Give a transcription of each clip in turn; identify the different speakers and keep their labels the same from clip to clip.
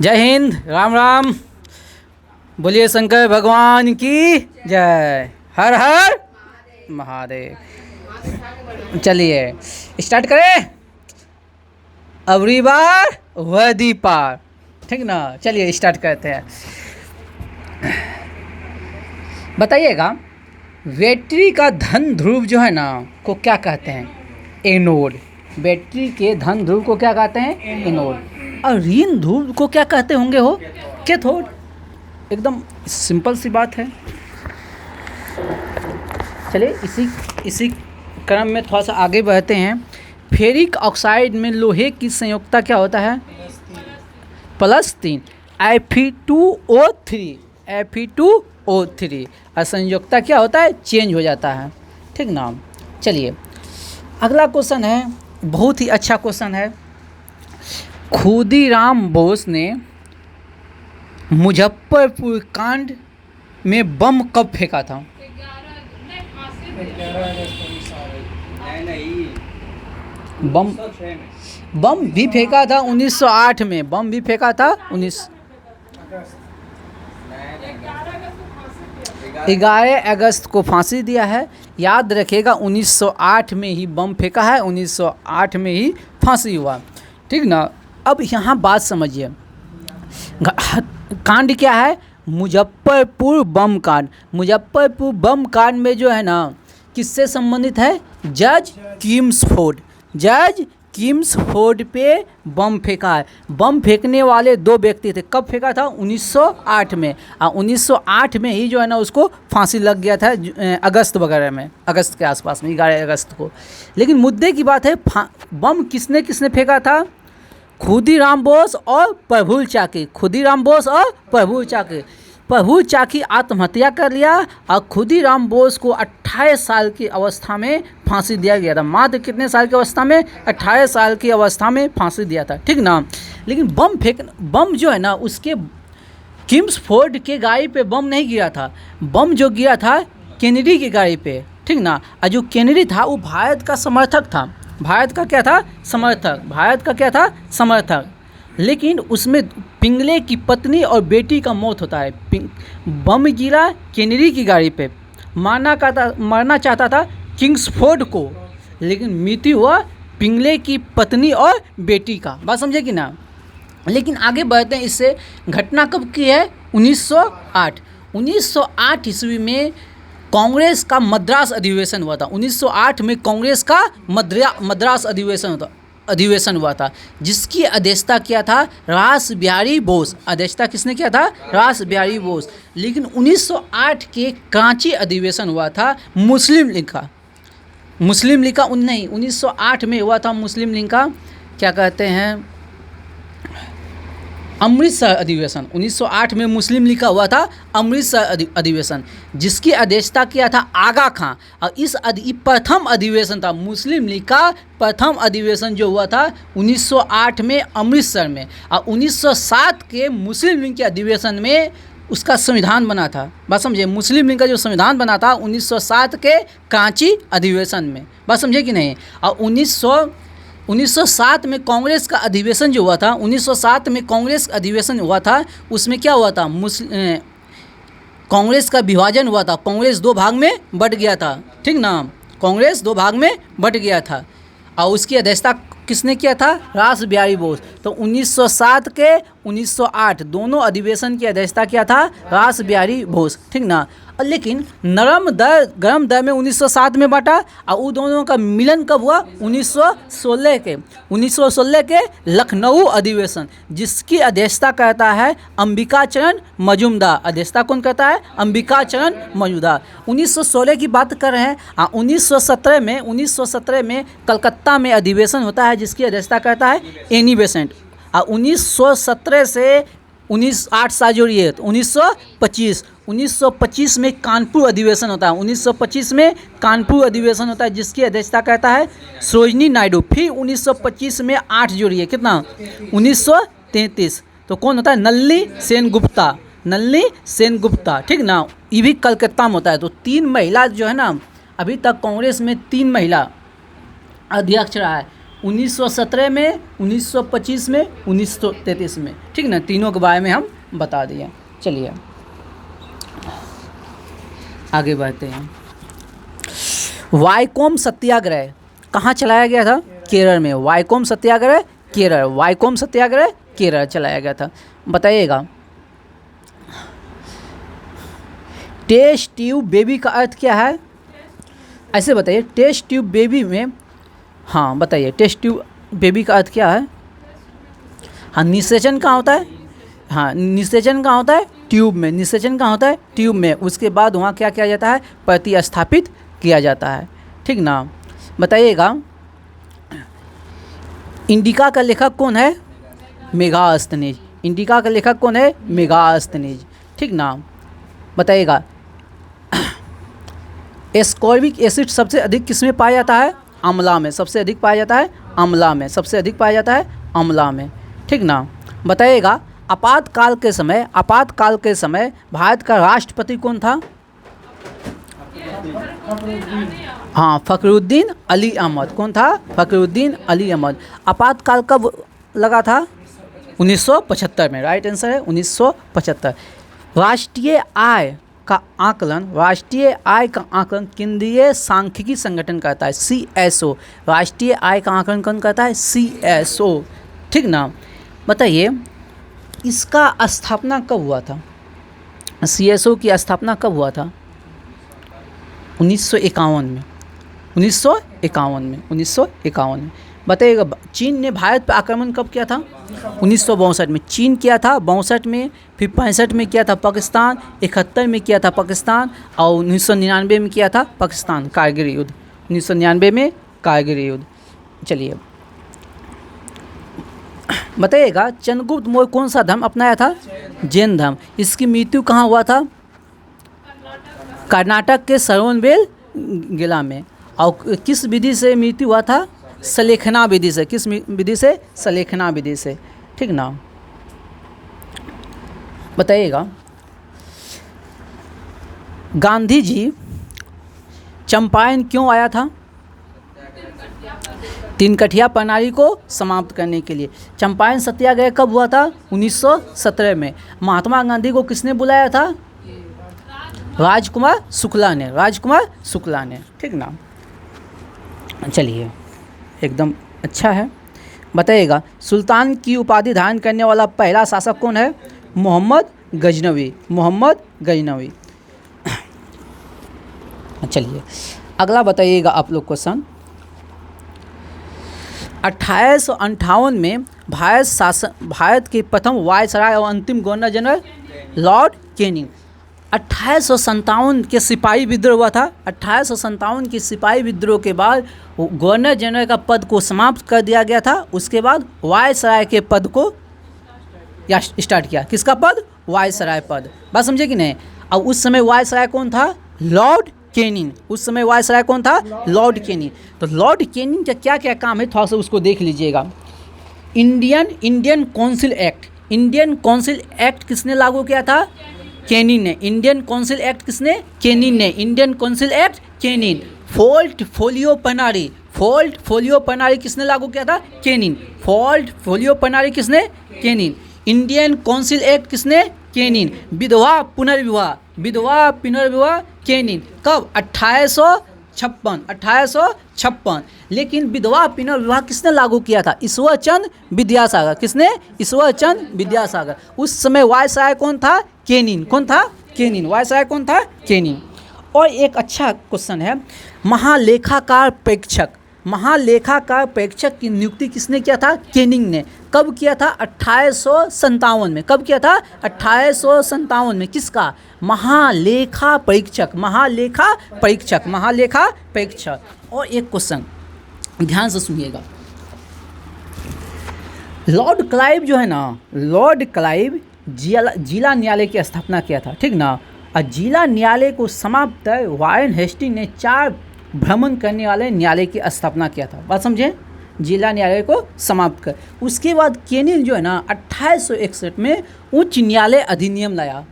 Speaker 1: जय हिंद, राम राम। बोलिए शंकर भगवान की जय। हर हर महादेव। चलिए स्टार्ट करें। अबरी बार वदी पार, ठीक ना। चलिए स्टार्ट करते हैं। बताइएगा, बैटरी का धन ध्रुव जो है ना को क्या कहते हैं? एनोड। बैटरी के धन ध्रुव को क्या कहते हैं? एनोड। और ऋण ध्रुव को क्या कहते होंगे? हो कैथोड। एकदम सिंपल सी बात है। चलिए इसी क्रम में थोड़ा सा आगे बढ़ते हैं। फेरिक ऑक्साइड में लोहे की संयोजकता क्या होता है? +3 Fe2O3। Fe2O3 और संयोजकता क्या होता है? चेंज हो जाता है, ठीक ना। चलिए अगला क्वेश्चन है, बहुत ही अच्छा क्वेश्चन है। खुदीराम बोस ने मुजफ्फरपुर कांड में बम कब फेंका था? बम भी फेंका था 1908 में। बम भी फेंका था 11 अगस्त को फांसी दिया है। याद रखिएगा 1908 में ही बम फेंका है, 1908 में ही फांसी हुआ, ठीक ना। अब यहाँ बात समझिए, कांड क्या है? मुजफ्फरपुर बम कांड। मुजफ्फरपुर बम कांड में जो है ना किससे संबंधित है? जज किम्सफोर्ड। जज किम्सफोर्ड पे बम फेंका है। बम फेंकने वाले दो व्यक्ति थे। कब फेंका था? 1908 में। और 1908 में ही जो है ना उसको फांसी लग गया था, अगस्त वगैरह में, अगस्त के आसपास में, 11 अगस्त को। लेकिन मुद्दे की बात है, बम किसने किसने फेंका था? खुदीराम बोस और प्रफुल्ल चाकी। खुदीराम बोस और प्रफुल्ल चाकी। प्रफुल्ल चाकी आत्महत्या कर लिया और खुदीराम बोस को 28 साल की अवस्था में फांसी दिया गया था। मात्र कितने साल की अवस्था में? 28 साल की अवस्था में फांसी दिया था, ठीक ना। लेकिन बम जो है ना उसके किम्सफोर्ड के गाड़ी पे बम नहीं गिरा था। बम जो गिरा था केनेडी की गाड़ी पे, ठीक ना। और जो केनेडी था वो भारत का समर्थक था। भारत का क्या था? समर्थक। भारत का क्या था? समर्थक। लेकिन उसमें पिंगले की पत्नी और बेटी का मौत होता है। बम गिरा केनेडी की गाड़ी पे। मारना चाहता था किंग्सफोर्ड को, लेकिन मृत्यु हुआ पिंगले की पत्नी और बेटी का। बात समझे कि ना। लेकिन आगे बढ़ते हैं। इससे घटना कब की है? 1908। 1908 ईस्वी में कांग्रेस का मद्रास अधिवेशन हुआ था। 1908 में कांग्रेस का मद्रास अधिवेशन हुआ था, जिसकी अध्यक्षता किया था रास बिहारी बोस। अध्यक्षता किसने किया था? रास बिहारी बोस। लेकिन 1908 के कराची अधिवेशन हुआ था मुस्लिम लीग का। 1908 में हुआ था मुस्लिम लीग का, क्या कहते हैं, अमृतसर अधिवेशन। 1908 में मुस्लिम लीग का हुआ था अमृतसर अधिवेशन, जिसकी अध्यक्षता किया था आगा खां। और इस प्रथम अधिवेशन था मुस्लिम लीग का। प्रथम अधिवेशन जो हुआ था 1908 में अमृतसर में। और 1907 के मुस्लिम लीग के अधिवेशन में उसका संविधान बना था। बात समझे, मुस्लिम लीग का जो संविधान बना था 1907 के कराची अधिवेशन में। बात समझे कि नहीं। और 1907 में कांग्रेस का अधिवेशन जो हुआ था, 1907 में कांग्रेस अधिवेशन हुआ था, उसमें क्या हुआ था? कांग्रेस का विभाजन हुआ था। कांग्रेस दो भाग में बट गया था, ठीक ना। कांग्रेस दो भाग में बट गया था और उसकी अध्यक्षता किसने किया था? रास बिहारी बोस। तो 1907 के 1908 दोनों अधिवेशन की अध्यक्षता किया था रास बिहारी बोस, ठीक ना। लेकिन गरम दर में 1907 में बांटा। और उन दोनों का मिलन कब हुआ? 1916 के लखनऊ अधिवेशन, जिसकी अध्यक्षता करता है अंबिका चरण मजूमदार। अध्यक्षता कौन करता है? अंबिका चरण मजूमदार। 1916 की बात कर रहे हैं। 1917 में कलकत्ता में अधिवेशन होता है, जिसकी अध्यक्षता करता है एनी बेसेंट। और 1917 से 8 साल जोड़िए तो 1925 में कानपुर अधिवेशन होता है। 1925 में कानपुर अधिवेशन होता है, जिसकी अध्यक्षता करता है सरोजिनी नायडू। फिर 1925 में 8 जोड़िए, कितना? 1933। तो कौन होता है? नलिनी सेन गुप्ता, ठीक ना। ये भी कलकत्ता में होता है। तो 3 महिला जो है ना, अभी तक कांग्रेस में 3 महिला अध्यक्ष रहा है। 1917 में, 1925 में, 1933 में, ठीक ना, तीनों के बारे में हम बता दिए। चलिए आगे बढ़ते हैं। वाइकोम सत्याग्रह कहाँ चलाया गया था? केरल में। वाइकोम सत्याग्रह केरल, वाइकोम सत्याग्रह केरल चलाया गया था। बताइएगा टेस्ट ट्यूब बेबी का अर्थ क्या है? ऐसे बताइए, टेस्ट ट्यूब बेबी में, हाँ बताइए, टेस्ट ट्यूब बेबी का अर्थ क्या है? हाँ, निषेचन कहाँ होता है? हाँ, निषेचन कहाँ होता है? ट्यूब में। निषेचन कहाँ होता है? ट्यूब में। उसके बाद वहाँ क्या किया जाता है? प्रतिस्थापित किया जाता है, ठीक ना। बताइएगा इंडिका का लेखक कौन है? मेगास्थनीज। इंडिका का लेखक कौन है? मेगास्थनीज, ठीक ना। बताइएगा एस्कॉर्बिक एसिड सबसे अधिक किस में पाया जाता है? आंवला में। सबसे अधिक पाया जाता है आंवला में। सबसे अधिक पाया जाता है आंवला में, ठीक ना। बताइएगा आपातकाल के समय भारत का राष्ट्रपति कौन था? हाँ, फखरुद्दीन अली अहमद। कौन था? फखरुद्दीन अली अहमद। आपातकाल कब लगा था? 1975 में। राइट आंसर है 1975। राष्ट्रीय आय का आकलन केंद्रीय सांख्यिकी संगठन करता है, CSO। राष्ट्रीय आय का आकलन कौन करता है? CSO, ठीक ना। बताइए इसका स्थापना कब हुआ था? CSO की स्थापना कब हुआ था? 1951 में। 1951 में। बताइएगा चीन ने भारत पर आक्रमण कब किया था? 1962 में चीन किया था, 62 में, फिर 65 में किया था पाकिस्तान, 71 में किया था पाकिस्तान, और 1999 में किया था पाकिस्तान, कारगिल युद्ध। 1999 में कारगिल युद्ध। चलिए बताइएगा चंद्रगुप्त मौर्य कौन सा धर्म अपनाया था? जैन धर्म। इसकी मृत्यु कहाँ हुआ था? कर्नाटक के श्रवणबेल जिला में। और किस विधि से मृत्यु हुआ था? सलेखना विधि से। किस विधि से? सलेखना विधि से, ठीक ना। बताइएगा गांधी जी चंपारण क्यों आया था? तीन कठिया प्रणाली को समाप्त करने के लिए। चंपारण सत्याग्रह कब हुआ था? 1917 में। महात्मा गांधी को किसने बुलाया था? राजकुमार शुक्ला ने, ठीक ना। चलिए एकदम अच्छा है। बताइएगा सुल्तान की उपाधि धारण करने वाला पहला शासक कौन है? मोहम्मद गजनवी। चलिए अगला बताइएगा आप लोग क्वेश्चन। 1858 में भारत के प्रथम वायसराय और अंतिम गवर्नर जनरल लॉर्ड कैनिंग। 1857 के सिपाही विद्रोह हुआ था। 1857 के सिपाही विद्रोह के बाद गवर्नर जनरल का पद को समाप्त कर दिया गया था। उसके बाद वायसराय के पद को स्टार्ट किया। किसका पद? वायसराय पद। बात समझे कि नहीं? अब उस समय वायसराय कौन था? Lord Canning. उस समय वायसराय कौन था? Lord Canning. तो लॉर्ड कैनिंग का क्या क्या काम है थोड़ा सा उसको देख लीजिएगा। इंडियन काउंसिल एक्ट किसने लागू किया था? कैनिंग ने। इंडियन काउंसिल एक्ट किसने? कैनिंग ने। Indian council act Canning. Portfolio प्रणाली किसने लागू किया था? कैनिंग। पोर्टफोलियो प्रणाली किसने? कैनिंग। इंडियन काउंसिल एक्ट किसने? कैनिंग। विधवा पुनर्विवाह कैनिंग। कब? 1856। लेकिन विधवा पुनर्विवाह किसने लागू किया था? ईश्वरचंद विद्यासागर। किसने? ईश्वरचंद विद्यासागर। उस समय वायसराय कौन था? कैनिंग। कौन था? कैनिंग। वायसराय कौन था? कैनिंग। और एक अच्छा क्वेश्चन है, महालेखाकार प्रेक्षक की नियुक्ति किसने किया था? कैनिंग ने। कब किया था? 1857 में। कब किया था? 1857 में। किसका? महालेखा परीक्षक। और एक क्वेश्चन ध्यान से सुनिएगा। लॉर्ड क्लाइव जो है ना, लॉर्ड क्लाइव जिला न्यायालय की स्थापना किया था, ठीक ना। और जिला न्यायालय को समाप्त वारेन हेस्टिंग ने 4 भ्रमण करने वाले न्यायालय की स्थापना किया था। बात समझे? जिला न्यायालय को समाप्त कर। उसके बाद कैनिंग जो है ना 1861 में उच्च न्यायालय अधिनियम लाया।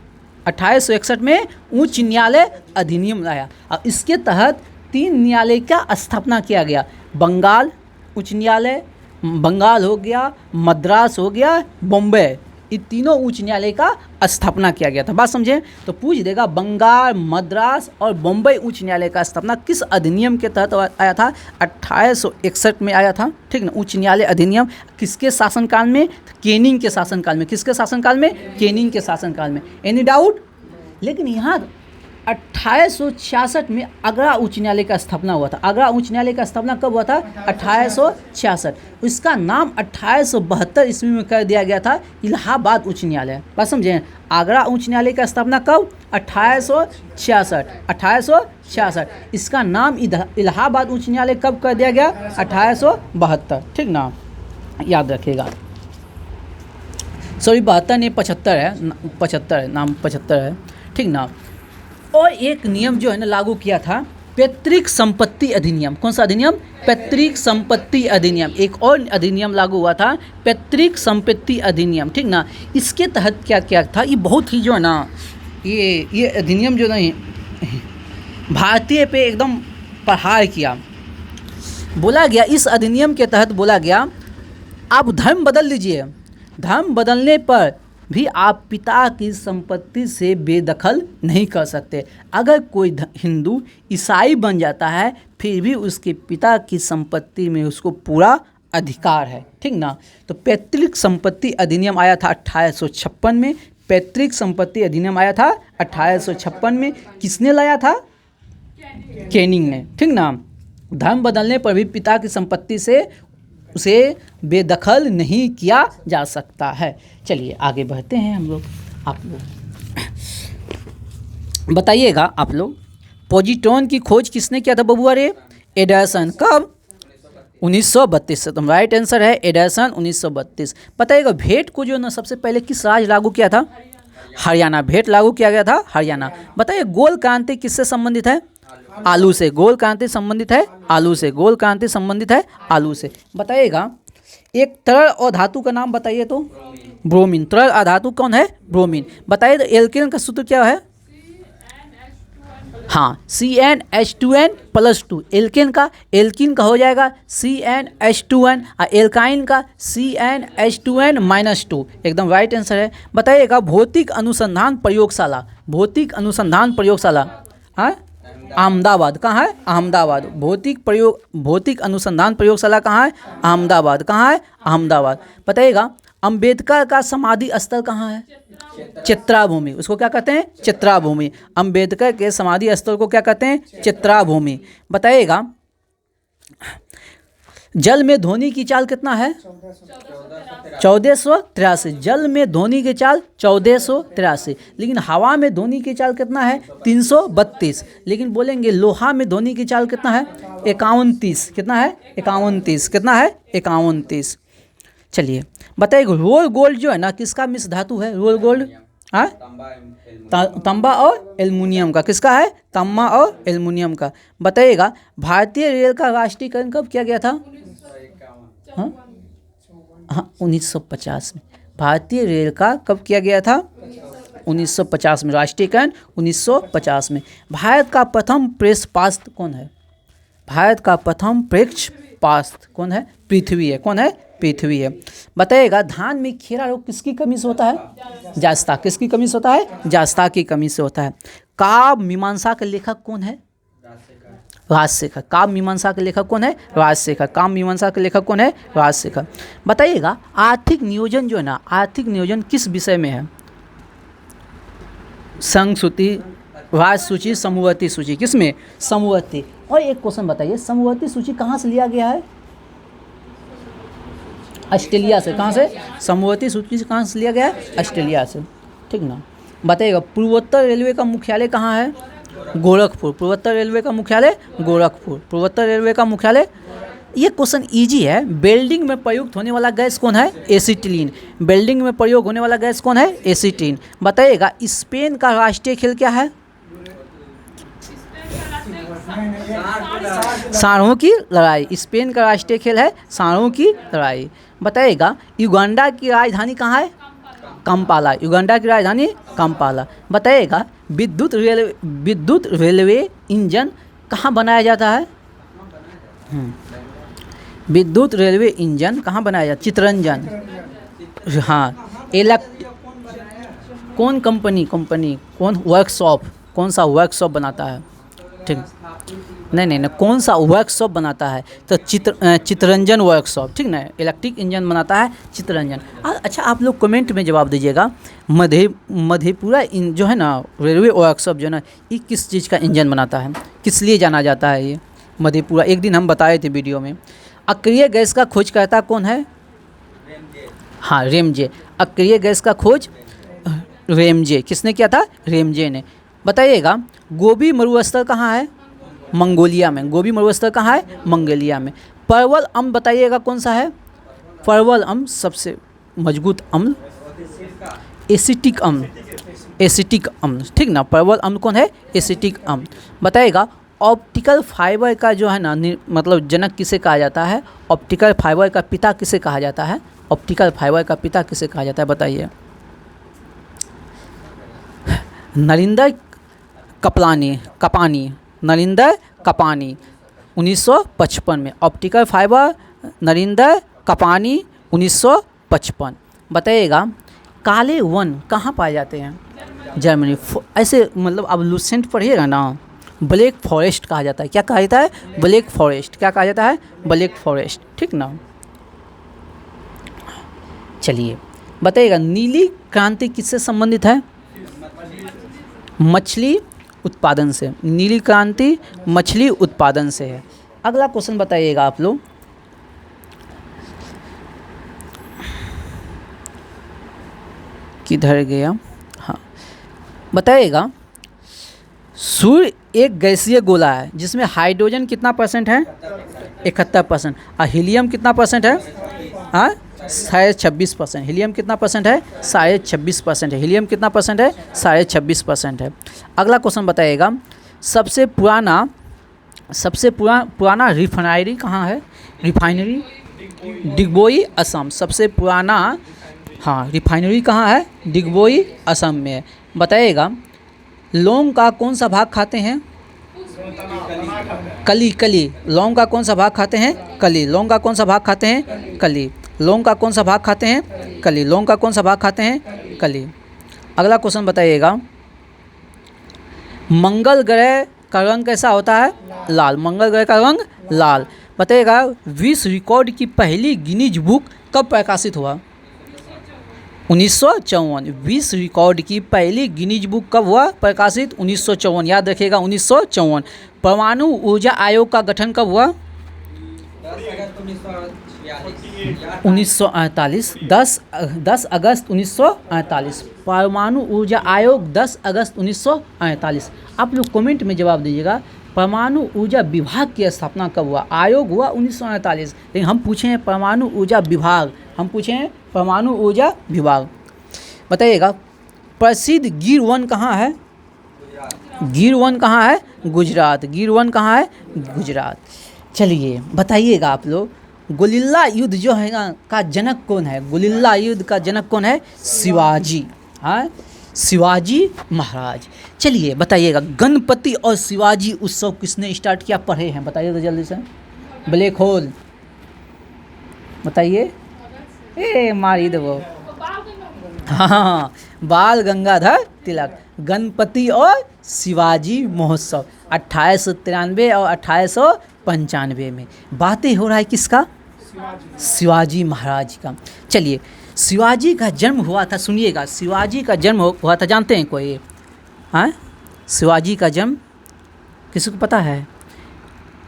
Speaker 1: 1861 में उच्च न्यायालय अधिनियम लाया और इसके तहत 3 न्यायालय का स्थापना किया गया। बंगाल, उच्च न्यायालय, बंगाल हो गया, मद्रास हो गया, बॉम्बे, ये तीनों उच्च न्यायालय का स्थापना किया गया था। बात समझे? तो पूछ देगा बंगाल, मद्रास और बॉम्बे उच्च न्यायालय का स्थापना किस अधिनियम के तहत आया था? 1861 में आया था। ठीक ना? उच्च न्यायालय अधिनियम किसके शासनकाल में? केनिंग के शासनकाल में। किसके शासनकाल में? केनिंग के शासनकाल में। Any doubt? लेकिन यहाँ 1866 में आगरा उच्च न्यायालय का स्थापना हुआ था। आगरा उच्च न्यायालय का स्थापना कब हुआ था? 1866। इसका नाम 1872 ईस्वी में कर दिया गया था इलाहाबाद उच्च न्यायालय। बात समझे? आगरा उच्च न्यायालय का स्थापना कब? 1866। इसका नाम इलाहाबाद उच्च न्यायालय कब कर दिया गया? 1872। ठीक ना? याद रखिएगा। सॉरी 72 नहीं, 75 है, 75 है, नाम 75 है। ठीक ना? और एक नियम जो है ना लागू किया था, पैतृक संपत्ति अधिनियम। कौन सा अधिनियम? पैतृक संपत्ति अधिनियम। एक और अधिनियम लागू हुआ था, पैतृक संपत्ति अधिनियम। ठीक ना? इसके तहत क्या क्या था? ये बहुत ही जो है ना, ये अधिनियम जो नहीं भारतीय पे एकदम प्रहार किया। बोला गया, इस अधिनियम के तहत बोला गया, आप धर्म बदल लीजिए, धर्म बदलने पर भी आप पिता की संपत्ति से बेदखल नहीं कर सकते। अगर कोई हिंदू ईसाई बन जाता है फिर भी उसके पिता की संपत्ति में उसको पूरा अधिकार है। ठीक ना? तो पैतृक संपत्ति अधिनियम आया था 1856 में। पैतृक संपत्ति अधिनियम आया था 1856 में। किसने लाया था? केनिंग ने। ठीक ना? धर्म बदलने पर भी पिता की संपत्ति से उसे बेदखल नहीं किया जा सकता है। चलिए आगे बढ़ते हैं हम लोग। आप लोग बताइएगा, आप लोग पॉजिट्रॉन की खोज किसने किया था बबुआ रे? एडरसन। कब? 1932। तो राइट आंसर है एडरसन, 1932। बताइएगा भेंट को जो ना सबसे पहले किस राज्य लागू किया था? हरियाणा। भेंट लागू किया गया था हरियाणा। बताइए गोल क्रांति किससे संबंधित है? आलू से। गोल क्रांति संबंधित है आलू से। गोल क्रांति संबंधित है आलू से। बताइएगा एक तरल और धातु का नाम बताइए तो? ब्रोमीन। तरल और धातु कौन है? ब्रोमीन। बताइए तो एल्केन का सूत्र क्या है? हाँ, CnH2n+2। एल्केन का हो जाएगा CnH2n और एल्काइन का CnH2n-2। एकदम राइट आंसर है। बताइएगा भौतिक अनुसंधान प्रयोगशाला। भौतिक अनुसंधान प्रयोगशाला अहमदाबाद। कहाँ है? अहमदाबाद। भौतिक अनुसंधान प्रयोगशाला कहाँ है? अहमदाबाद। कहाँ है? अहमदाबाद। बताइएगा अंबेडकर का समाधि स्थल कहाँ है? चित्राभूमि। उसको क्या कहते हैं? चित्राभूमि। अंबेडकर के समाधि स्थल को क्या कहते हैं? चित्राभूमि। बताइएगा जल में ध्वनि की चाल कितना है? 1483। जल में ध्वनि की चाल 1483। लेकिन हवा में ध्वनि की चाल कितना है? 332। लेकिन बोलेंगे लोहा में ध्वनि की चाल कितना है? 51। कितना है? 51। कितना है? 51। चलिए बताइए रोल गोल्ड जो है ना किसका मिश्र धातु है? रोल गोल्ड तांबा और एल्युमिनियम का। किसका है? तांबा और एल्युमिनियम का। बताइएगा भारतीय रेल का राष्ट्रीयकरण कब किया गया था? हाँ 1950 में। भारतीय रेल का कब किया गया था? 1950 में। राष्ट्रीयकरण 1950 में। भारत का प्रथम प्रेस पास्त कौन है? भारत का प्रथम प्रेक्ष पास्त कौन है? पृथ्वी है। कौन है? पृथ्वी है। बताइएगा धान में खीरा रोग किसकी कमी से होता है? जास्ता। किसकी कमी से होता है? जास्ता की कमी से होता है। काव्य मीमांसा के लेखक कौन है? राजशेखर। काव्य मीमांसा के लेखक कौन है? राजशेखर। काव्य मीमांसा के लेखक कौन है? राजशेखर। बताइएगा आर्थिक नियोजन जो है ना, आर्थिक नियोजन किस विषय में है? संघ सूची, राज्य सूची, समवर्ती सूची। किसमें? समवर्ती। और एक क्वेश्चन बताइए समवर्ती सूची कहाँ से लिया गया है? ऑस्ट्रेलिया से। कहाँ से? समवर्ती सूची से कहाँ से लिया गया है? ऑस्ट्रेलिया से। ठीक ना? बताइएगा पूर्वोत्तर रेलवे का मुख्यालय कहाँ है? गोरखपुर। पूर्वोत्तर रेलवे का मुख्यालय गोरखपुर। पूर्वोत्तर रेलवे का मुख्यालय। ये क्वेश्चन इजी है। वेल्डिंग में प्रयुक्त होने वाला गैस कौन है? एसीटिलीन। वेल्डिंग में प्रयोग होने वाला गैस कौन है? एसीटिलीन। बताइएगा स्पेन का राष्ट्रीय खेल क्या है? सांडों की लड़ाई। स्पेन का राष्ट्रीय खेल है सांडों की लड़ाई। बताइएगा युगांडा की राजधानी कहाँ है? कंपाला। युगांडा की राजधानी कंपाला। बताइएगा विद्युत रेलवे इंजन कहाँ बनाया जाता है? विद्युत रेलवे इंजन कहाँ बनाया जाता है? चितरंजन। हाँ। कौन कंपनी कौन वर्कशॉप, कौन सा वर्कशॉप बनाता है? ठीक, नहीं, कौन सा वर्कशॉप बनाता है? तो चितरंजन वर्कशॉप, ठीक ना। इलेक्ट्रिक इंजन बनाता है चितरंजन। अच्छा, आप लोग कमेंट में जवाब दीजिएगा, मधेपुरा जो है ना रेलवे वर्कशॉप जो है ना, ये किस चीज़ का इंजन बनाता है, किस लिए जाना जाता है ये मधेपुरा? एक दिन हम बताए थे वीडियो में। अक्रिय गैस का खोजकर्ता कौन है? हाँ, रेमजे। अक्रिय गैस का खोज रेमजे। किसने किया था? रेमजे ने। बताइएगा, गोबी मरुस्थल कहाँ है? मंगोलिया में। गोबी मरुस्थल कहाँ है? मंगोलिया में। परवल अम्ल बताइएगा कौन सा है? परवल अम्ल सबसे मजबूत अम्ल, एसिटिक अम्ल, एसिटिक अम्ल, ठीक ना। परवल अम्ल कौन है? एसिटिक अम्ल। बताइएगा, ऑप्टिकल फाइबर का जो है ना मतलब जनक किसे कहा जाता है? ऑप्टिकल फाइबर का पिता किसे कहा जाता है? ऑप्टिकल फाइबर का पिता किसे कहा जाता है? बताइए। नरिंदर कपानी, नरिंदर कपानी 1955 में। Optical fibre Narinder Kapany 1955। बताइएगा, काले वन कहाँ पाए जाते हैं? जर्मनी। ऐसे मतलब अब लूसेंट पढ़िएगा ना, ब्लैक फॉरेस्ट कहा जाता है। क्या कहा जाता है? Black forest. क्या कहा जाता है? ब्लैक फॉरेस्ट, ठीक ना। चलिए बताइएगा, नीली क्रांति किससे संबंधित है? मछली उत्पादन से। नीली क्रांति मछली उत्पादन से है। अगला क्वेश्चन बताइएगा आप लोग, किधर गया? हाँ, बताइएगा, सूर्य एक गैसीय गोला है जिसमें हाइड्रोजन कितना परसेंट है? 71%। और हीलियम कितना परसेंट है? हाँ, 26%। हीलियम कितना परसेंट है? 26% है। हीलियम कितना परसेंट है? 26% है। अगला क्वेश्चन बताइएगा, सबसे पुराना रिफाइनरी कहाँ है? रिफाइनरी डिगबोई असम। सबसे पुराना, हाँ, रिफाइनरी कहाँ है? डिगबोई असम में है। बताइएगा, लौंग का कौन सा भाग खाते हैं? कली। लौंग का कौन सा भाग खाते हैं? कली। लौंग का कौन सा भाग खाते हैं? कली। लौंग का कौन सा भाग खाते हैं? कली। लौंग का कौन सा भाग खाते हैं? कली। अगला क्वेश्चन बताइएगा, मंगल ग्रह का रंग कैसा होता है? लाल। मंगल ग्रह का रंग लाल। बताइएगा, विश्व रिकॉर्ड की पहली गिनीज बुक कब प्रकाशित हुआ? 1954। विश्व रिकॉर्ड की पहली गिनीज बुक कब हुआ प्रकाशित? 1954। याद रखिएगा, 1954। परमाणु ऊर्जा आयोग का गठन कब हुआ? 1948। 10 अगस्त 1948। परमाणु ऊर्जा आयोग 10 अगस्त 1948। आप लोग कमेंट में जवाब दीजिएगा, परमाणु ऊर्जा विभाग की स्थापना कब हुआ? आयोग हुआ 1948, लेकिन हम पूछे हैं परमाणु ऊर्जा विभाग, हम पूछे हैं परमाणु ऊर्जा विभाग। बताइएगा, प्रसिद्ध गिर वन कहाँ है? गिर वन कहाँ है? गुजरात। गिर वन कहाँ है? गुजरात। चलिए बताइएगा आप लोग, गुरिल्ला युद्ध जो है ना का जनक कौन है? गुरिल्ला युद्ध का जनक कौन है? शिवाजी। हाँ, शिवाजी महाराज। चलिए बताइएगा, गणपति और शिवाजी उत्सव किसने स्टार्ट किया? पढ़े हैं, बताइए तो जल्दी से। ब्लैक होल, बताइए। मारी दो वो। हाँ, बाल गंगाधर तिलक। गणपति और शिवाजी महोत्सव 1893 और 1895 में। बातें हो रहा है किसका? शिवाजी महाराज का। चलिए, शिवाजी का जन्म हुआ था, सुनिएगा, शिवाजी का जन्म हुआ था, जानते हैं कोई? हाँ, शिवाजी का जन्म किसी को पता है?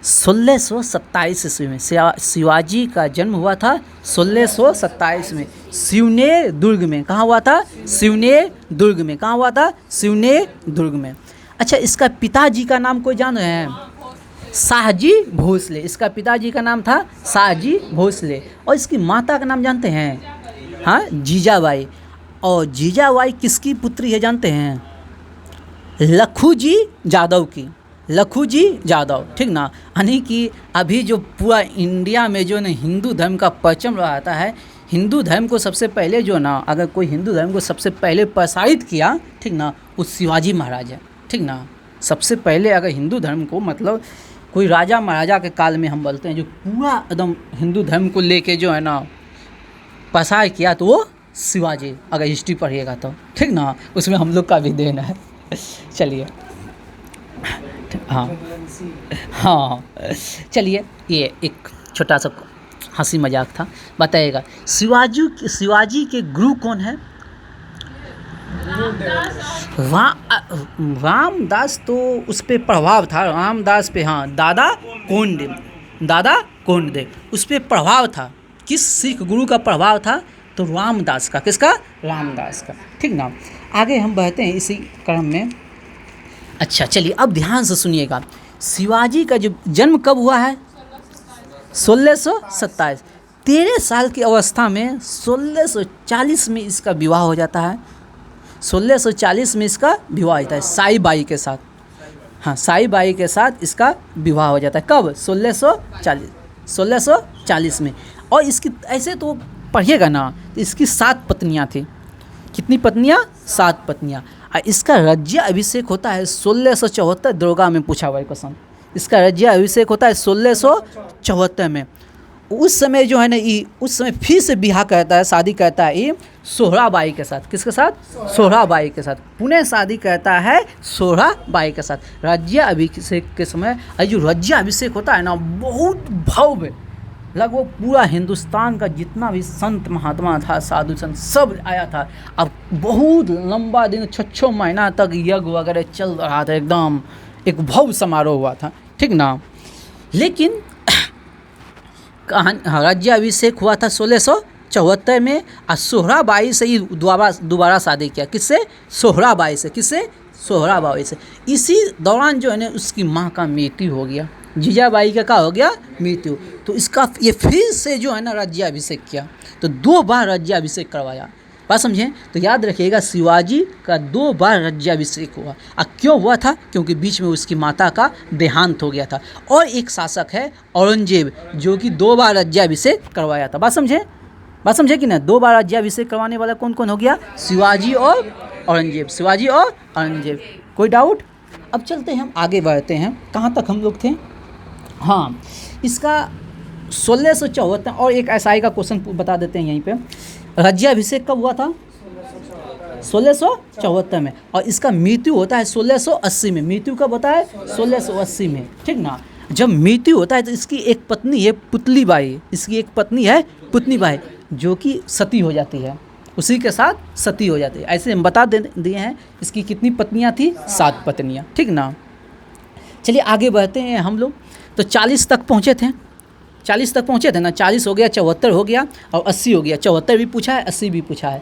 Speaker 1: 1627 ईस्वी में शिवाजी का जन्म हुआ था। 1627 में सिवनेर दुर्ग में। कहाँ हुआ था? सिवनेर दुर्ग में। कहाँ हुआ था? सिवनेर दुर्ग में। अच्छा, इसका पिताजी का नाम कोई जान रहे हैं? शाहजी भोसले। इसका पिताजी का नाम था शाहजी भोसले। और इसकी माता का नाम जानते हैं? हाँ, जीजाबाई। और जीजाबाई किसकी पुत्री है जानते हैं? लखूजी यादव की। लखूजी यादव, ठीक ना। यानी कि अभी जो पूरा इंडिया में जो ना हिंदू धर्म का परचम रहता है, हिंदू धर्म को सबसे पहले जो ना, अगर कोई हिंदू धर्म को सबसे पहले प्रसारित किया, ठीक ना, वो शिवाजी महाराज है, ठीक ना। सबसे पहले अगर हिंदू धर्म को मतलब कोई राजा महाराजा के काल में हम बोलते हैं जो पूरा एकदम हिंदू धर्म को लेके जो है ना प्रसार किया, तो वो शिवाजी, अगर हिस्ट्री पढ़िएगा तो, ठीक ना, उसमें हम लोग का भी देन है। चलिए, हाँ हाँ, चलिए, ये एक छोटा सा हंसी मजाक था। बताइएगा शिवाजी के गुरु कौन है? रामदास तो उस पर प्रभाव था, रामदास पे, हाँ, दादा कोंडदेव उस पर प्रभाव था। किस सिख गुरु का प्रभाव था? तो रामदास का। किसका? रामदास का, ठीक ना। आगे हम बढ़ते हैं इसी क्रम में। अच्छा चलिए, अब ध्यान से सुनिएगा, शिवाजी का जो जन्म कब हुआ है? 1627। 13 साल की अवस्था में 1640 में इसका विवाह हो जाता है। 1640 में इसका विवाह होता है साई बाई के साथ। हाँ, साई बाई के साथ इसका विवाह हो जाता है। कब? 1640 में। और इसकी ऐसे तो पढ़िएगा ना, तो इसकी 7 पत्नियाँ थी। कितनी पत्नियाँ? 7 पत्नियाँ। और इसका राज्य अभिषेक होता है 1674। दरोगा में पूछा हुआ है क्वेश्चन। इसका राज्य अभिषेक होता है 1674 में। उस समय जो है ना, उस समय फिर से ब्याह करता है, शादी करता है ये सोहराबाई के साथ। किसके साथ? सोहराबाई के साथ। पुनः शादी करता है सोहराबाई के साथ। राज्य अभिषेक के समय जो राज्य अभिषेक होता है ना, बहुत भव्य, लगभग पूरा हिंदुस्तान का जितना भी संत महात्मा था, साधु संत, सब आया था। अब बहुत लंबा दिन, 6 महीना तक यज्ञ वगैरह चल रहा था, एकदम एक भव्य समारोह हुआ था, ठीक ना। लेकिन राज्य अभिषेक हुआ था 1674 में। और सोहराबाई से ही दोबारा शादी किया। किससे? सोहराबाई से। किससे? सोहराबाई से। इसी दौरान जो है ना, उसकी माँ का मृत्यु हो गया। जीजाबाई का क्या हो गया? मृत्यु। तो इसका ये फिर से जो है ना राज्याभिषेक किया। तो 2 बार राज्याभिषेक करवाया। बात समझें? तो याद रखिएगा, शिवाजी का 2 बार राज्याभिषेक हुआ। और क्यों हुआ था? क्योंकि बीच में उसकी माता का देहांत हो गया था। और एक शासक है औरंगजेब, जो कि 2 बार राज्याभिषेक करवाया था। बात समझे कि ना? 2 बार राज्याभिषेक करवाने वाला कौन कौन हो गया? शिवाजी और औरंगजेब। शिवाजी और औरंगजेब। कोई डाउट? अब चलते हैं, हम आगे बढ़ते हैं। कहाँ तक हम लोग थे? हाँ, इसका 1674। और एक एसआई का क्वेश्चन बता देते हैं यहीं पे। राज्याभिषेक कब हुआ था? 1674 में। और इसका मृत्यु होता है 1680 में। मृत्यु कब होता है? 1680 में, ठीक ना। जब मृत्यु होता है तो इसकी एक पत्नी है पुतलीबाई। इसकी एक पत्नी है पुतलीबाई, जो कि सती हो जाती है। उसी के साथ सती हो जाती है। ऐसे हम बता दिए हैं। इसकी कितनी पत्नियां थी? 7 पत्नियां, ठीक ना। चलिए आगे बढ़ते हैं हम लोग। तो 40 तक पहुँचे थे। 40 तक पहुँचे थे ना। 40 हो गया, 74 हो गया और 80 हो गया। 74 भी पूछा है, 80 भी पूछा है।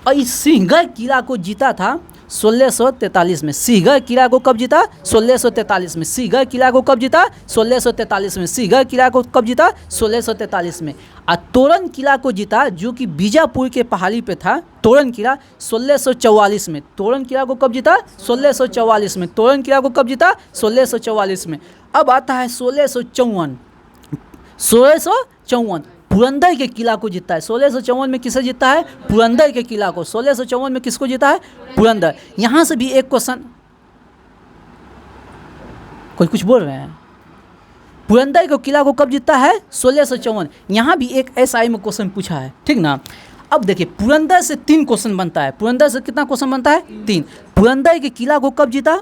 Speaker 1: और इस सिंहगढ़ किला को जीता था 1643 में। सिंहगढ़ किला को कब जीता? 1643 में। सिंहगढ़ किला को कब जीता? 1643 में। सिंहगढ़ किला को कब जीता? 1643 में। और तोरण किला को जीता, जो कि बीजापुर के पहाड़ी पे था। तोरण किला 1644 में। तोरण किला को कब जीता? 1644 में। तोरण किला को कब जीता? 1644 में। अब आता है 1654। पुरंदर के किला को जीता है। 1654 में किसे जीता है? पुरंदर के किला को। 1654 में किसको जीता है? पुरंदर। यहाँ से भी एक क्वेश्चन, कोई कुछ बोल रहे हैं? पुरंदर के किला को कब जीता है? 1654। यहाँ भी एक एसआई में क्वेश्चन पूछा है, ठीक ना। अब देखिए, पुरंदर से 3 क्वेश्चन बनता है। पुरंदर से कितना क्वेश्चन बनता है? 3। पुरंदर के किला को कब जीता?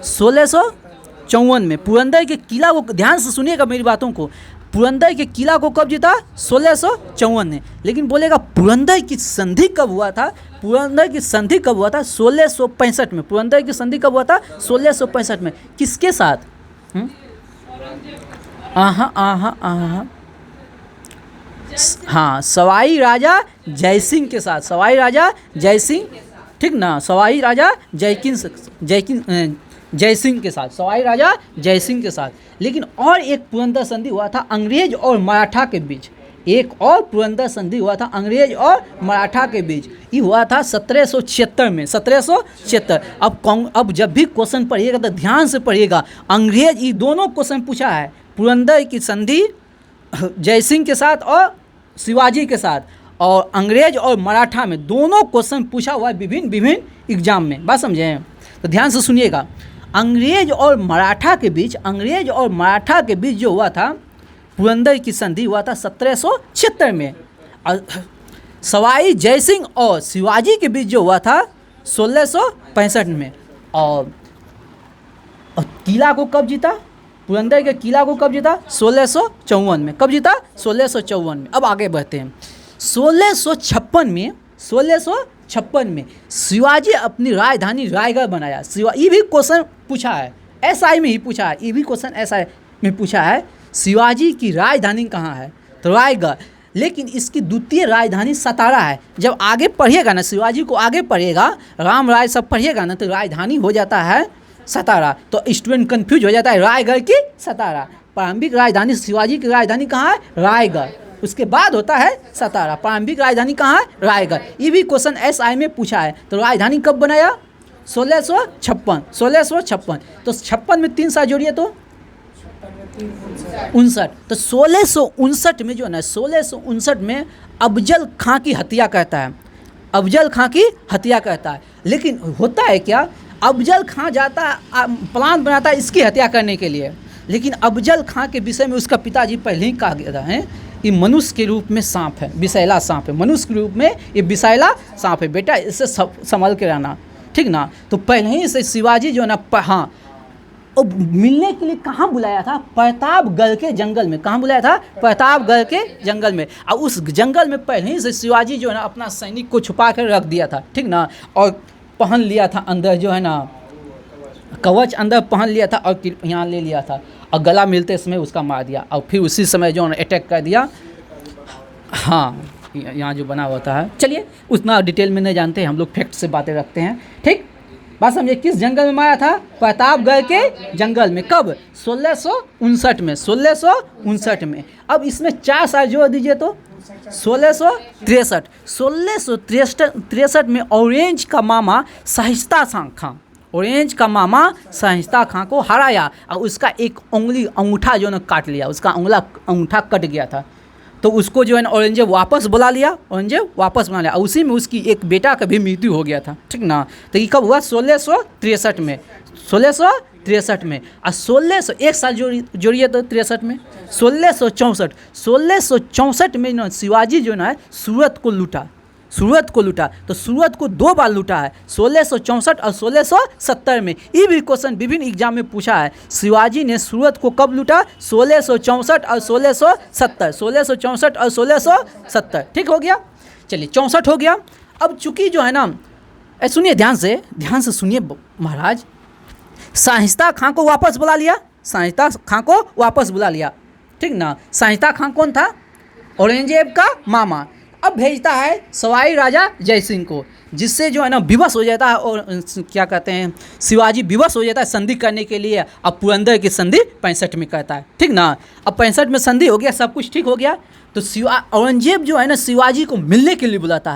Speaker 1: 1654 में। पुरंदर के किला को, ध्यान से सुनिएगा मेरी बातों को, पुरंदर के किला को कब जीता? 1654 ने। लेकिन बोलेगा पुरंदर की संधि कब हुआ था? पुरंदर की संधि कब हुआ था? 1665 में। पुरंदर की संधि कब हुआ था? 1665 में। किसके साथ? हाँ, सवाई राजा जयसिंह के साथ। सवाई राजा जयसिंह, ठीक ना। सवाई राजा जयसिंह के साथ। सवाई राजा जयसिंह के साथ। लेकिन और एक पुरंदर संधि हुआ था अंग्रेज और मराठा के बीच। एक और पुरंदर संधि हुआ था अंग्रेज और मराठा के बीच। ये हुआ था 1776 में। 1776। अब जब भी क्वेश्चन पढ़िएगा तो ध्यान से पढ़िएगा। अंग्रेज, ये दोनों क्वेश्चन पूछा है। पुरंदर की संधि जयसिंह के साथ और शिवाजी के साथ, और अंग्रेज और मराठा में दोनों क्वेश्चन पूछा हुआ है विभिन्न एग्जाम में। बात समझे? तो ध्यान से सुनिएगा। अंग्रेज और मराठा के बीच जो हुआ था पुरंदर की संधि हुआ था 1776 में। और सवाई जयसिंह और शिवाजी के बीच जो हुआ था 1665 में। और किला को कब जीता, पुरंदर के किला को कब जीता, 1654 में। कब जीता, 1654 में। अब आगे बढ़ते हैं। 1656 में शिवाजी अपनी राजधानी रायगढ़ बनाया। ये भी क्वेश्चन पूछा है, एसआई में ही पूछा है, ये भी क्वेश्चन एसआई में पूछा है, शिवाजी की राजधानी कहाँ है, तो रायगढ़। लेकिन इसकी द्वितीय राजधानी सतारा है। जब आगे पढ़िएगा ना, शिवाजी को आगे पढ़िएगा, राम राय सब पढ़िएगा ना, तो राजधानी हो जाता है सतारा। तो स्टूडेंट कंफ्यूज हो जाता है रायगढ़ की सतारा। प्रारंभिक राजधानी शिवाजी की राजधानी कहाँ है, रायगढ़। उसके बाद होता है सतारा। प्रारंभिक राजधानी कहाँ है, रायगढ़। ये भी क्वेश्चन एसआई में पूछा है। तो राजधानी कब बनाया, 1656। तो 56 में 3 साल जोड़िए तो 59। तो 1659 में जो है ना, 1659 में अफजल खां की हत्या करता है। अफजल खां की हत्या करता है। लेकिन होता है क्या, अफजल खां जाता प्लान बनाता है इसकी हत्या करने के लिए। लेकिन अफजल खां के विषय में उसका पिताजी पहले ही कहा गया है, ये मनुष्य के रूप में सांप है, विषैला सांप है। मनुष्य के रूप में ये विषैला सांप है, बेटा इससे संभल के रहना, ठीक ना। तो पहले ही से शिवाजी जो है ना, हाँ, और मिलने के लिए कहाँ बुलाया था, प्रतापगढ़ के जंगल में। कहाँ बुलाया था, प्रतापगढ़ के जंगल में। और उस जंगल में पहले ही से शिवाजी जो है ना अपना सैनिक को छुपा कर रख दिया था, ठीक ना। और पहन लिया था अंदर जो है ना, कवच अंदर पहन लिया था और यहाँ ले लिया था। और गला मिलते समय उसका मार दिया। और फिर उसी समय जो है अटैक कर दिया। हाँ, यहाँ जो बना होता है, चलिए उतना डिटेल में नहीं जानते, हम लोग फैक्ट से बातें रखते हैं, ठीक। बात समझिए, किस जंगल में मारा था, प्रतापगढ़ के जंगल में। कब, 1659 में। 1659 में। अब इसमें 4 साल जोड़ दीजिए तो 1663। 1663 में ऑरेंज का मामा शाइस्ता खां, ऑरेंज का मामा शाइस्ता खां को हराया। और उसका एक उंगली अंगूठा जो है ना काट लिया, उसका अंगूठा कट गया था। तो उसको जो है ना औरंगजेब वापस बुला लिया, औरंगजेब वापस बुला लिया। और उसी में उसकी एक बेटा का भी मृत्यु हो गया था, ठीक ना। तो ये कब हुआ, 1663 में। 1663 में। और 1600 एक साल जोड़िए तो 63 में 1664 में ना शिवाजी जो ना सूरत को लूटा। तो सूरत को 2 बार लूटा है, 1664 और 1670 में। ये भी क्वेश्चन विभिन्न एग्जाम में पूछा है, शिवाजी ने सूरत को कब लूटा, 1664 और 1670। 1664 और 1670, ठीक हो गया। चलिए 64 हो गया। अब चूंकि जो है ना, सुनिए ध्यान से सुनिए महाराज, शाइस्ता खां को वापस बुला लिया, ठीक ना। शाइस्ता खां कौन था, औरंगजेब का मामा। अब भेजता है सवाई राजा जयसिंह को, जिससे जो है ना विवश हो जाता है। और क्या कहते हैं, शिवाजी विवश हो जाता है संधि करने के लिए। अब पुरंदर की संधि 65 में करता है, ठीक ना। अब 65 में संधि हो गया, सब कुछ ठीक हो गया। तो औरंगजेब जो है ना शिवाजी को मिलने के लिए बुलाता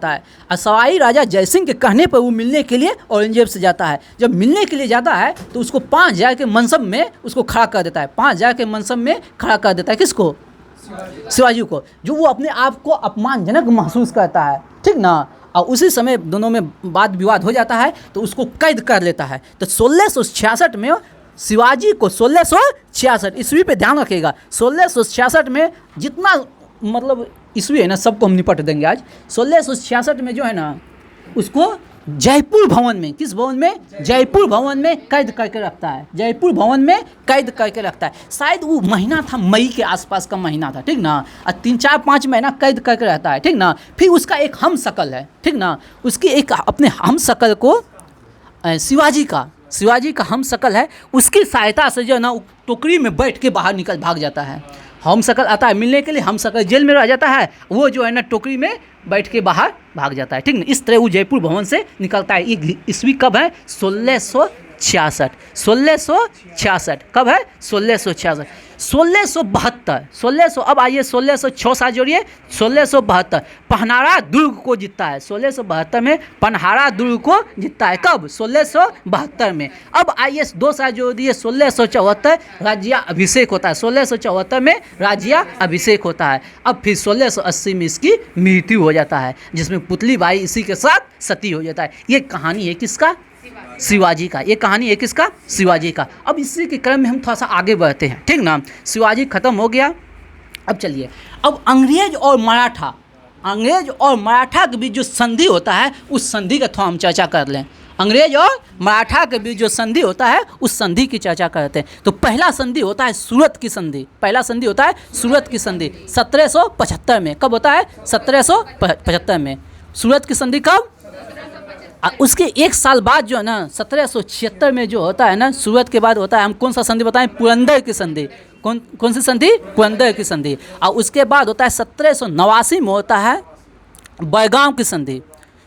Speaker 1: है, और सवाई राजा जयसिंह के कहने पर वो मिलने के लिए औरंगजेब से जाता है। जब मिलने के लिए जाता है तो उसको 5000 के मनसब में उसको खड़ा कर देता है, 5000 के मनसब में खड़ा कर देता है। किसको, शिवाजी को, जो वो अपने आप को अपमानजनक महसूस करता है, ठीक ना। और उसी समय दोनों में वाद विवाद हो जाता है, तो उसको कैद कर लेता है। तो 1666 में शिवाजी को, 1666 ईस्वी पे ध्यान रखिएगा, 1666 में जितना मतलब ईस्वी है ना सबको हम निपट देंगे आज। 1666 में जो है ना उसको जयपुर भवन में, किस भवन में, जयपुर भवन में कैद करके रखता है। शायद वो महीना था मई के आसपास का महीना था, ठीक ना। और 3-4-5 महीना कैद करके रहता है, ठीक ना। फिर उसका एक हम शकल है, ठीक ना। उसकी एक अपने हम शकल को शिवाजी का हम शकल है, उसकी सहायता से जो है ना टोकरी में बैठ के बाहर भाग जाता है। हम शकल आता है मिलने के लिए, हम शकल जेल में रह जाता है, वो जो है ना टोकरी में बैठ के बाहर भाग जाता है, ठीक ना। इस तरह वो जयपुर भवन से निकलता है। ये ईस्वी कब है, 1666। कब है, 1666। 1672, अब आइए 1606 साल जोड़िए, 1672 पन्हाड़ा दुर्ग को जीतता है। 1672 में पन्हाड़ा दुर्ग को जीतता है। कब, 1672 में। अब आइए 2 साल जोड़ दिए, 1674 राज्याभिषेक होता है। 1674 में राज्याभिषेक होता है। अब फिर 1680 में इसकी मृत्यु हो जाता है, जिसमें पुतली बाई इसी के साथ सती हो जाता है। ये कहानी है किसका, शिवाजी का। ये कहानी है किसका? शिवाजी का। अब इसी के क्रम में हम थोड़ा सा आगे बढ़ते हैं, ठीक ना। शिवाजी खत्म हो गया। अब चलिए, अब अंग्रेज और मराठा के बीच जो संधि होता है उस संधि का थोड़ा हम चर्चा कर लें। अंग्रेज और मराठा के बीच जो संधि होता है उस संधि की चर्चा करते हैं। तो पहला संधि होता है सूरत की संधि। पहला संधि होता है सूरत की संधि 1775 में। कब होता है? 1775 में। सूरत की संधि कब? उसके एक साल बाद जो है ना 1776 में जो होता है ना, सूरत के बाद होता है, हम कौन सा संधि बताएं? पुरंदर की संधि। कौन सी संधि? पुरंदर की संधि। और उसके बाद होता है 1789 में होता है बड़गांव की संधि।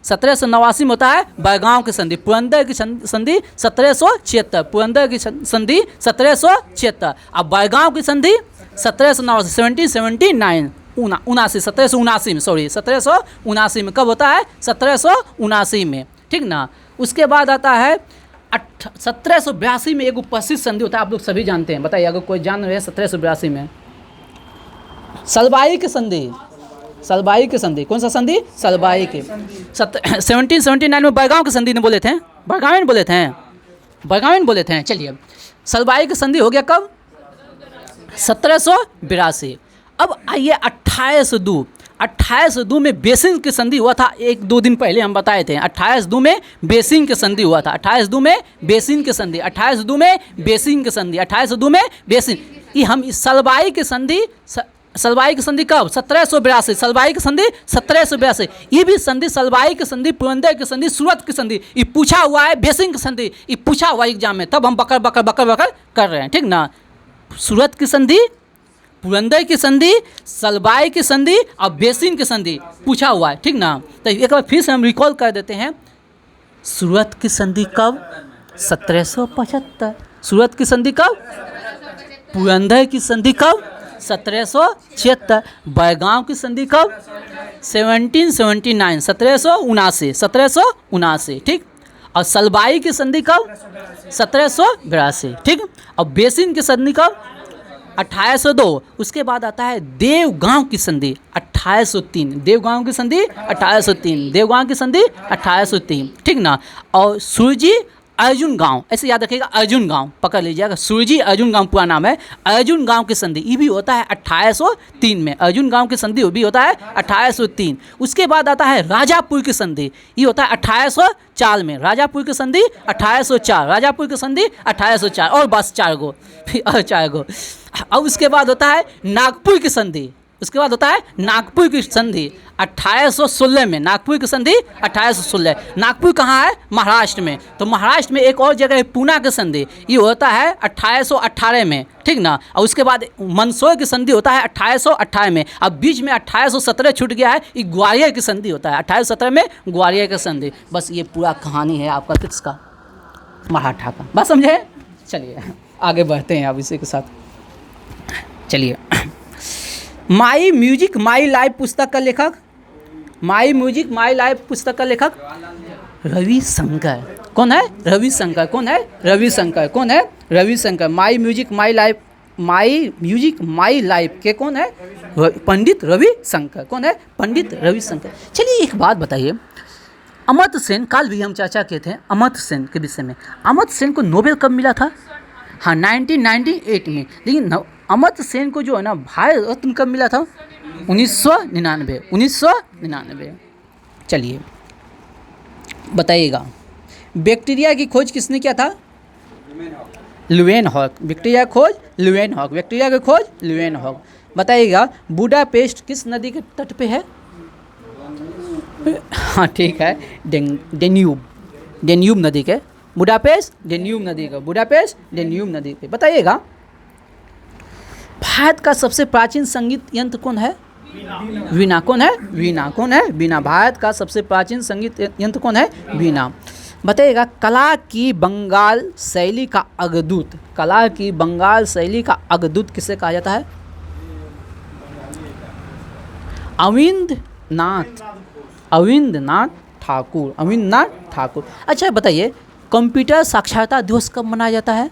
Speaker 1: 1789 में होता है बड़गांव की संधि। पुरंदर की संधि 1776, पुरंदर की संधि 1776। अब बड़गांव की संधि 1779 1779 में। कब होता है? 1779 में, ठीक ना। उसके बाद आता है 1782 में एक उपस्थित संधि होता है, आप लोग सभी जानते हैं। बताइए अगर कोई जान रहे हैं 1782 में सलबाई की संधि। सलबाई की संधि। कौन सा संधि? सलबाई की। 1779 में बड़गांव की संधि ने बोले थे, बड़गांव बोले थे। चलिए, सलबाई की संधि हो गया कब? 1782। अब आइए 2802 में बेसिन की संधि हुआ था। 1-2 दिन पहले हम बताए थे 2802 में बेसिन की संधि हुआ था। 2802 में बेसिन की संधि। 2802 में बेसिन की संधि। 2802 में बेसिन। ये हम सलबाई की संधि कब? 1782। सलबाई की संधि 1782। ये भी संधि सलबाई की संधि, पुरंदर की संधि, सूरत की संधि, ये पूछा हुआ है। बेसिन की संधि ये पूछा हुआ एग्जाम में, तब हम बकर कर रहे हैं, ठीक ना। सूरत की संधि, पुरंदर की संधि, सलबाई की संधि और बेसिन की संधि पूछा हुआ है, ठीक ना। तो एक बार फिर से हम रिकॉल कर देते हैं। सूरत की संधि कब? 1775। सूरत की संधि कब? पुरंदर की संधि कब? 1776। बड़गांव की संधि कब? 1779 1779, ठीक। और सलबाई की संधि कब? 1782, ठीक। और बेसिन की संधि कब? 1802। उसके बाद आता है देवगांव की संधि 1803। देवगांव की संधि 1803। देवगांव की संधि 1803, ठीक ना। और सुरजी अर्जुन गांव, ऐसे याद रखिएगा, अर्जुन गांव पकड़ लीजिएगा। सुरजी अर्जुन गांव पूरा नाम है। अर्जुन गांव की संधि ये भी होता है 1803 में। अर्जुन गांव की संधि भी होता है 1803। उसके बाद आता है राजापुर की संधि, ये होता है 1804 में। राजापुर की संधि 1804। राजापुर की संधि 1804। और बस 4 गो। और उसके बाद होता है नागपुर की संधि। उसके बाद होता है नागपुर की संधि 1816 में। नागपुर की संधि 1816। नागपुर कहाँ है? महाराष्ट्र में। तो महाराष्ट्र में एक और जगह है पूना की संधि, ये होता है 1818 में, ठीक ना। और उसके बाद मंदसौर की संधि होता है 1818 में। अब बीच में 1817 छूट गया है, ये ग्वालियर की संधि होता है 1817 में, ग्वालियर की संधि। बस ये पूरा कहानी है आपका किसका? मराठा का। बस समझे? चलिए आगे बढ़ते हैं अब इसी के साथ। चलिए, माई म्यूजिक माई लाइफ पुस्तक का लेखक, माई म्यूजिक माई लाइफ पुस्तक का लेखक रविशंकर। कौन है? रविशंकर। कौन है? रविशंकर। कौन है? रविशंकर। माई म्यूजिक माई लाइफ के कौन है? पंडित रविशंकर। कौन है? पंडित रविशंकर। चलिए एक बात बताइए, अमर्त्य सेन, कल भी हम चर्चा किए थे अमर्त्य सेन के विषय में। अमर्त्य सेन को नोबेल कब मिला था? हाँ, 1998 में। लेकिन अमर्त्य सेन को जो है ना भारत रत्न कब मिला था? 1999। चलिए बताइएगा, बैक्टीरिया की खोज किसने किया था? ल्यूवेनहॉक। बैक्टीरिया खोज ल्यूवेनहॉक। बैक्टीरिया की खोज ल्यूवेनहॉक। बताइएगा, बुडापेस्ट किस नदी के तट पे है? हाँ ठीक है, डेन्यूब नदी के। बुडापेस्ट डेन्यूब नदी का। बुडापेस्ट डेन्यूब नदी पे। बताइएगा, भारत का सबसे प्राचीन संगीत यंत्र कौन है? वीणा। कौन है? वीणा। कौन है? वीणा। भारत का सबसे प्राचीन संगीत यंत्र कौन है? वीणा। बताइएगा, कला की बंगाल शैली का अग्रदूत, कला की बंगाल शैली का अग्रदूत किसे कहा जाता है? अविंद्रनाथ ठाकुर। अविंद्रनाथ ठाकुर। अच्छा बताइए, कंप्यूटर साक्षरता दिवस कब मनाया जाता है?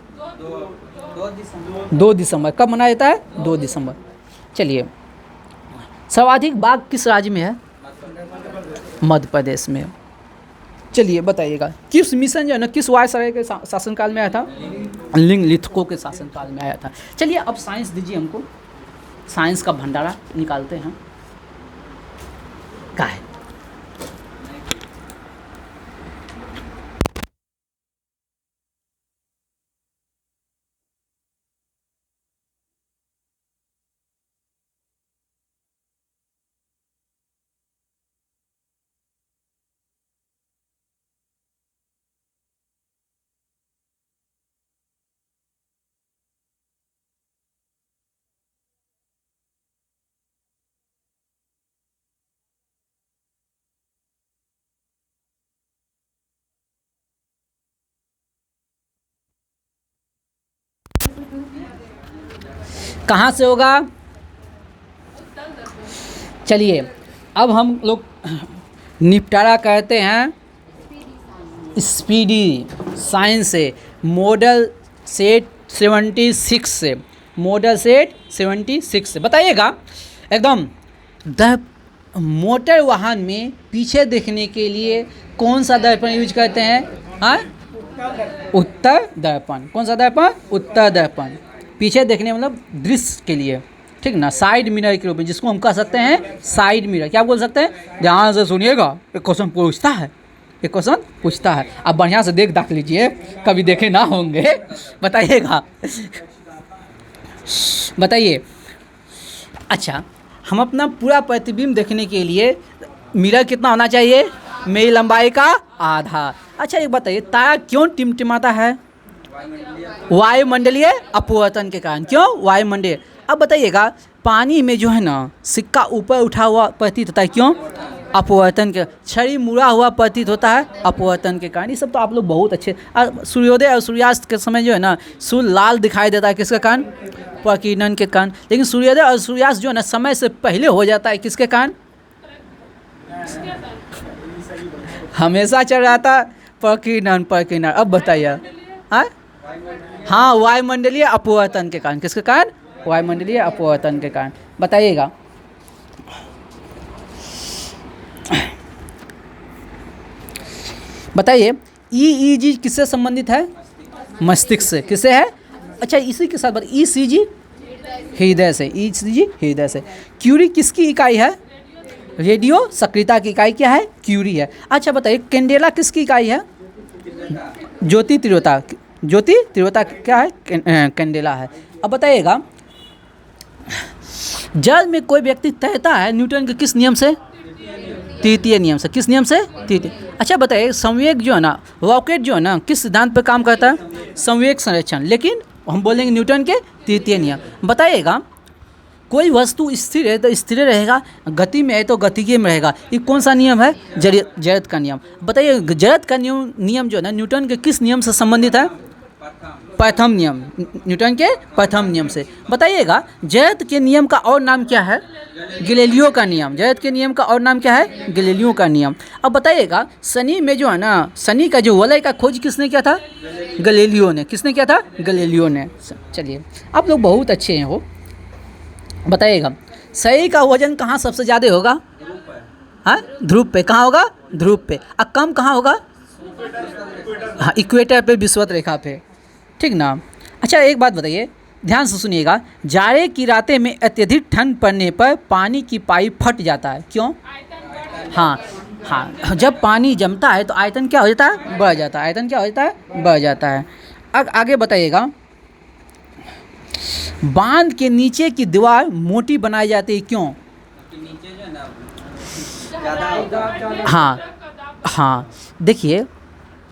Speaker 1: 2 दिसंबर। कब मनाया जाता है? 2 दिसंबर। चलिए, सर्वाधिक बाघ किस राज्य में है? मध्य प्रदेश में। चलिए बताइएगा, किस मिशन जो है ना किस वायसराय के शासनकाल में आया था? निम्नलिखितों के शासनकाल में आया था। चलिए अब साइंस दीजिए हमको, साइंस का भंडारा निकालते हैं। क्या है? कहाँ से होगा? चलिए अब हम लोग निपटारा कहते हैं स्पीडी साइंस से, मॉडल सेट 76 से, मॉडल सेट 76 से। बताइएगा एकदम, द मोटर वाहन में पीछे देखने के लिए कौन सा दर्पण यूज करते हैं? हाँ, उत्तर दर्पण। कौन सा दर्पण? उत्तर दर्पण। पीछे देखने मतलब दृश्य के लिए, ठीक ना, साइड मिरर के रूप में, जिसको हम कह सकते हैं साइड मिरर। क्या बोल सकते हैं? ध्यान से सुनिएगा, एक क्वेश्चन पूछता है, एक क्वेश्चन पूछता है, आप बढ़िया से देख लीजिए, कभी देखे ना होंगे। बताइएगा, बताइए। अच्छा, हम अपना पूरा प्रतिबिंब देखने के लिए मिरर कितना होना चाहिए? मेरी लंबाई का आधा। अच्छा एक बताइए, तारा क्यों टिमटिमाता है? वायुमंडलीय अपवर्तन के कारण। क्यों? वायुमंडलीय। अब बताइएगा, पानी में जो है ना सिक्का ऊपर उठा हुआ प्रतीत होता है, क्यों? अपवर्तन के। छड़ी मुड़ा हुआ प्रतीत होता है, अपवर्तन के कारण। ये सब तो आप लोग बहुत अच्छे। सूर्योदय और सूर्यास्त के समय जो है ना सूर्य लाल दिखाई देता है, किसके कारण? प्रकीर्णन के कारण। लेकिन सूर्योदय और सूर्यास्त जो है ना समय से पहले हो जाता है, किसके कारण? हमेशा चल रहा था प्रकीर्णन, प्रकीर्णन। अब बताइए। हाँ, वायुमंडलीय अपवर्तन के कारण। किसके कारण? वायुमंडलीय अपवर्तन के कारण। बताइएगा, बताइए ईईजी किससे संबंधित है? मस्तिष्क से। किससे है? अच्छा इसी के साथ ईसीजी हृदय से, ईसीजी हृदय से। क्यूरी किसकी इकाई है? रेडियो सक्रियता की इकाई क्या है? क्यूरी है। अच्छा बताइए, कैंडेला किसकी इकाई है? ज्योति तीव्रता, ज्योति तीव्रता क्या है? कैंडेला है। अब बताइएगा, जल में कोई व्यक्ति तैरता है न्यूटन के किस नियम से? तृतीय नियम से। किस नियम से? तृतीय। अच्छा बताइए, संवेग जो है ना, रॉकेट जो है ना किस सिद्धांत पर काम करता है? संवेग संरक्षण। लेकिन हम बोलेंगे न्यूटन के तृतीय नियम। बताइएगा, कोई वस्तु स्थिर है तो स्थिर रहेगा, गति में है तो गतिकीय में रहेगा। ये कौन सा नियम है? जड़त्व का नियम। बताइए, जड़त्व का नियम जो है ना न्यूटन के किस नियम से संबंधित है? प्रथम नियम, न्यूटन के प्रथम नियम से। बताइएगा, जड़त्व के नियम का और नाम क्या है? गैलीलियो का नियम। जड़त्व के नियम का और नाम क्या है? गैलीलियो का नियम। अब बताइएगा, शनि में जो है ना, शनि का जो वलय का खोज किसने किया था? गैलीलियो ने। किसने किया था? गैलीलियो ने। चलिए, आप लोग बहुत अच्छे हैं हो। बताइएगा, शरीर का वजन कहाँ सबसे ज़्यादा होगा? हाँ, ध्रुव पे। कहाँ होगा? ध्रुव पे। और कम कहाँ होगा? हाँ, इक्वेटर पे, विषुवत रेखा पे, ठीक ना। अच्छा एक बात बताइए, ध्यान से सुनिएगा, जाड़े की रातें में अत्यधिक ठंड पड़ने पर पानी की पाइप फट जाता है, क्यों? हाँ हाँ, जब पानी जमता है तो आयतन क्या हो जाता है? बढ़ जाता है। आयतन क्या हो जाता है? बढ़ जाता है। अब आगे बताइएगा, बांध के नीचे की दीवार मोटी बनाई जाती है, क्यों? हाँ हाँ, देखिए